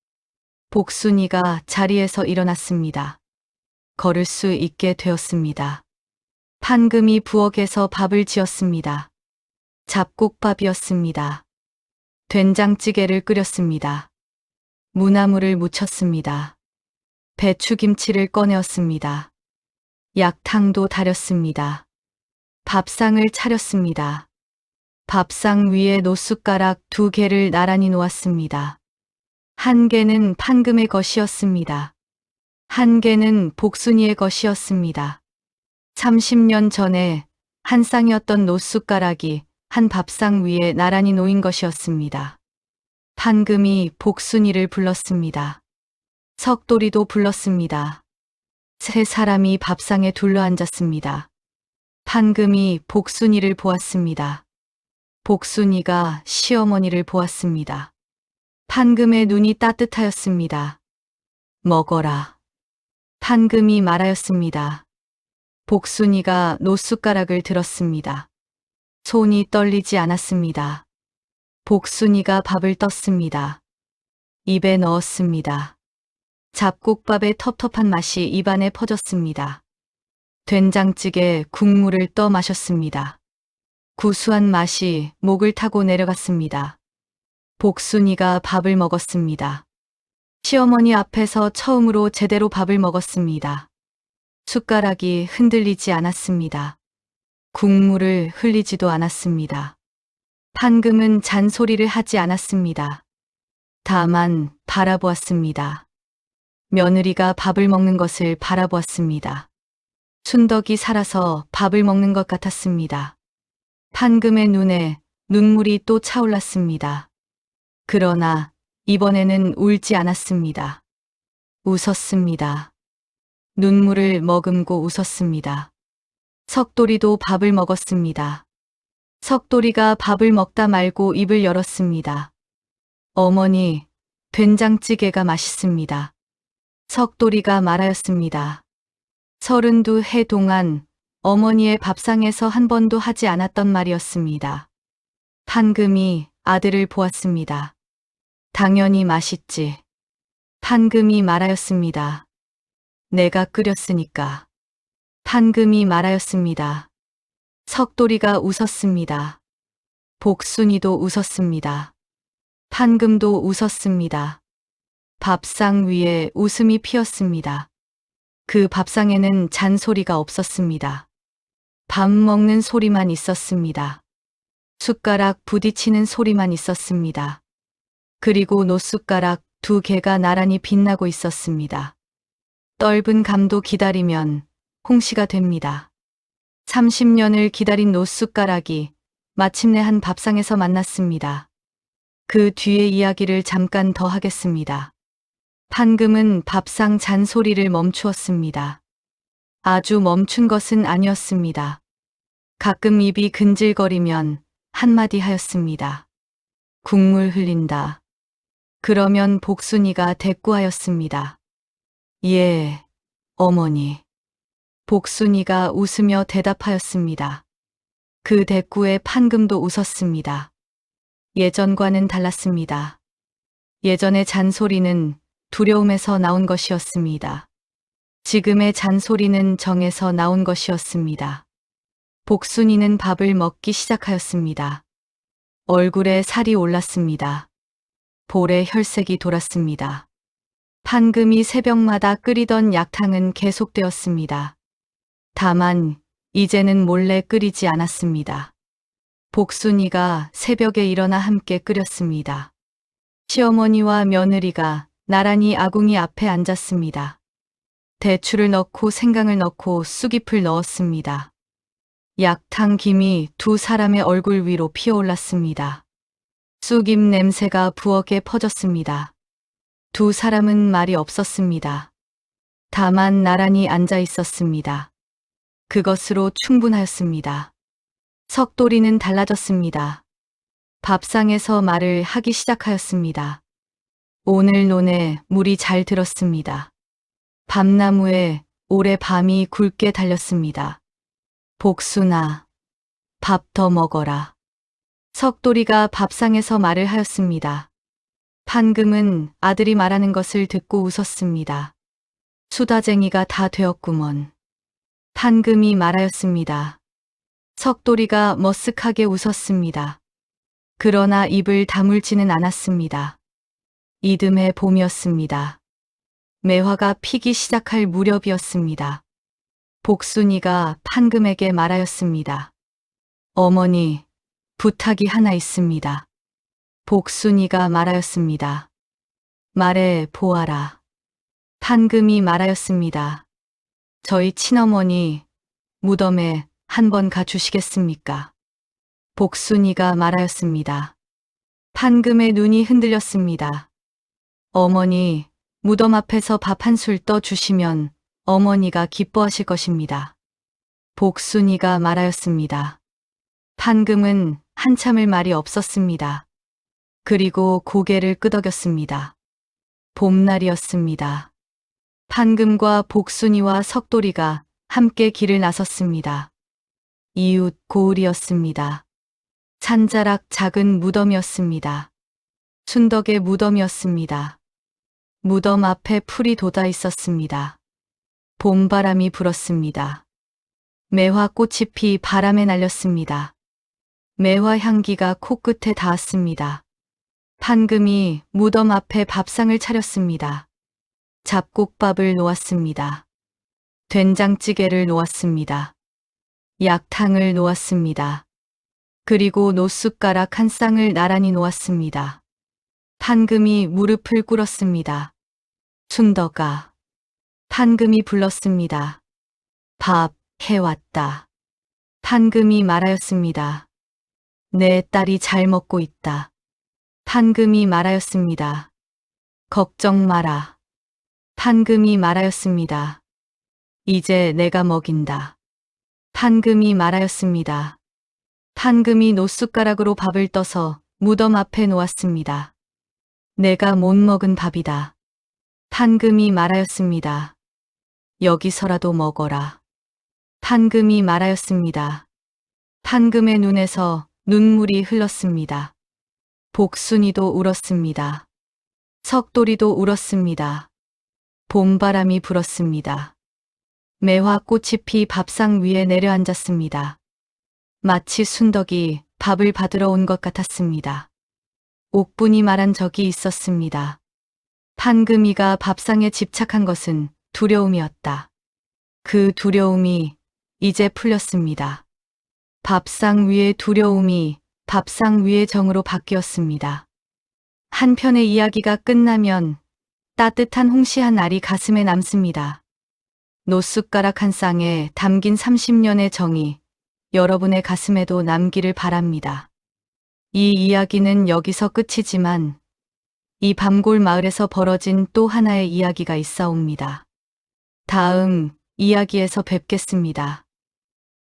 Speaker 1: 복순이가 자리에서 일어났습니다. 걸을 수 있게 되었습니다. 판금이 부엌에서 밥을 지었습니다. 잡곡밥이었습니다. 된장찌개를 끓였습니다. 무나물을 무쳤습니다. 배추김치를 꺼내었습니다. 약탕도 달였습니다. 밥상을 차렸습니다. 밥상 위에 노숟가락 2개를 나란히 놓았습니다. 한 개는 판금의 것이었습니다. 한 개는 복순이의 것이었습니다. 30년 전에 한 쌍이었던 노숟가락이 한 밥상 위에 나란히 놓인 것이었습니다. 판금이 복순이를 불렀습니다. 석돌이도 불렀습니다. 세 사람이 밥상에 둘러앉았습니다. 판금이 복순이를 보았습니다. 복순이가 시어머니를 보았습니다. 판금의 눈이 따뜻하였습니다. 먹어라. 판금이 말하였습니다. 복순이가 노숟가락을 들었습니다. 손이 떨리지 않았습니다. 복순이가 밥을 떴습니다. 입에 넣었습니다. 잡곡밥의 텁텁한 맛이 입안에 퍼졌습니다. 된장찌개 국물을 떠 마셨습니다. 구수한 맛이 목을 타고 내려갔습니다. 복순이가 밥을 먹었습니다. 시어머니 앞에서 처음으로 제대로 밥을 먹었습니다. 숟가락이 흔들리지 않았습니다. 국물을 흘리지도 않았습니다. 판금은 잔소리를 하지 않았습니다. 다만 바라보았습니다. 며느리가 밥을 먹는 것을 바라보았습니다. 순덕이 살아서 밥을 먹는 것 같았습니다. 판금의 눈에 눈물이 또 차올랐습니다. 그러나 이번에는 울지 않았습니다. 웃었습니다. 눈물을 머금고 웃었습니다. 석돌이도 밥을 먹었습니다. 석돌이가 밥을 먹다 말고 입을 열었습니다. 어머니, 된장찌개가 맛있습니다. 석돌이가 말하였습니다. 32해 동안 어머니의 밥상에서 한 번도 하지 않았던 말이었습니다. 판금이 아들을 보았습니다. 당연히 맛있지. 판금이 말하였습니다. 내가 끓였으니까. 판금이 말하였습니다. 석돌이가 웃었습니다. 복순이도 웃었습니다. 판금도 웃었습니다. 밥상 위에 웃음이 피었습니다. 그 밥상에는 잔소리가 없었습니다. 밥 먹는 소리만 있었습니다. 숟가락 부딪히는 소리만 있었습니다. 그리고 노숟가락 2개가 나란히 빛나고 있었습니다. 떫은 감도 기다리면 홍시가 됩니다. 30년을 기다린 노숟가락이 마침내 한 밥상에서 만났습니다. 그 뒤의 이야기를 잠깐 더 하겠습니다. 판금은 밥상 잔소리를 멈추었습니다. 아주 멈춘 것은 아니었습니다. 가끔 입이 근질거리면 한마디 하였습니다. 국물 흘린다. 그러면 복순이가 대꾸하였습니다. 예, 어머니. 복순이가 웃으며 대답하였습니다. 그 대꾸에 판금도 웃었습니다. 예전과는 달랐습니다. 예전의 잔소리는 두려움에서 나온 것이었습니다. 지금의 잔소리는 정에서 나온 것이었습니다. 복순이는 밥을 먹기 시작하였습니다. 얼굴에 살이 올랐습니다. 볼에 혈색이 돌았습니다. 판금이 새벽마다 끓이던 약탕은 계속되었습니다. 다만 이제는 몰래 끓이지 않았습니다. 복순이가 새벽에 일어나 함께 끓였습니다. 시어머니와 며느리가 나란히 아궁이 앞에 앉았습니다. 대추를 넣고 생강을 넣고 쑥잎을 넣었습니다. 약탕 김이 두 사람의 얼굴 위로 피어올랐습니다. 쑥잎 냄새가 부엌에 퍼졌습니다. 두 사람은 말이 없었습니다. 다만 나란히 앉아 있었습니다. 그것으로 충분하였습니다. 석돌이는 달라졌습니다. 밥상에서 말을 하기 시작하였습니다. 오늘 논에 물이 잘 들었습니다. 밤나무에 오래 밤이 굵게 달렸습니다. 복순아, 밥 더 먹어라. 석돌이가 밥상에서 말을 하였습니다. 판금은 아들이 말하는 것을 듣고 웃었습니다. 수다쟁이가 다 되었구먼. 판금이 말하였습니다. 석돌이가 머쓱하게 웃었습니다. 그러나 입을 다물지는 않았습니다. 이듬해 봄이었습니다. 매화가 피기 시작할 무렵이었습니다. 복순이가 판금에게 말하였습니다. 어머니, 부탁이 하나 있습니다. 복순이가 말하였습니다. 말해 보아라. 판금이 말하였습니다. 저희 친어머니 무덤에 한번 가주시겠습니까? 복순이가 말하였습니다. 판금의 눈이 흔들렸습니다. 어머니, 무덤 앞에서 밥 한 술 떠주시면 어머니가 기뻐하실 것입니다. 복순이가 말하였습니다. 판금은 한참을 말이 없었습니다. 그리고 고개를 끄덕였습니다. 봄날이었습니다. 판금과 복순이와 석돌이가 함께 길을 나섰습니다. 이웃 고을이었습니다. 산자락 작은 무덤이었습니다. 순덕의 무덤이었습니다. 무덤 앞에 풀이 돋아 있었습니다. 봄바람이 불었습니다. 매화 꽃이 피 바람에 날렸습니다. 매화 향기가 코끝에 닿았습니다. 판금이 무덤 앞에 밥상을 차렸습니다. 잡곡밥을 놓았습니다. 된장찌개를 놓았습니다. 약탕을 놓았습니다. 그리고 노숟가락 한 쌍을 나란히 놓았습니다. 판금이 무릎을 꿇었습니다. 순덕아. 판금이 불렀습니다. 밥 해왔다. 판금이 말하였습니다. 내 딸이 잘 먹고 있다. 판금이 말하였습니다. 걱정 마라. 판금이 말하였습니다. 이제 내가 먹인다. 판금이 말하였습니다. 판금이 노숟가락으로 밥을 떠서 무덤 앞에 놓았습니다. 내가 못 먹은 밥이다. 판금이 말하였습니다. 여기서라도 먹어라. 판금이 말하였습니다. 판금의 눈에서 눈물이 흘렀습니다. 복순이도 울었습니다. 석돌이도 울었습니다. 봄바람이 불었습니다. 매화 꽃이 피 밥상 위에 내려앉았습니다. 마치 순덕이 밥을 받으러 온 것 같았습니다. 옥분이 말한 적이 있었습니다. 판금이가 밥상에 집착한 것은 두려움이었다. 그 두려움이 이제 풀렸습니다. 밥상 위의 두려움이 밥상 위의 정으로 바뀌었습니다. 한편의 이야기가 끝나면 따뜻한 홍시 한 알이 가슴에 남습니다. 노숟가락 한 쌍에 담긴 30년의 정이 여러분의 가슴에도 남기를 바랍니다. 이 이야기는 여기서 끝이지만 이 밤골 마을에서 벌어진 또 하나의 이야기가 있사옵니다. 다음 이야기에서 뵙겠습니다.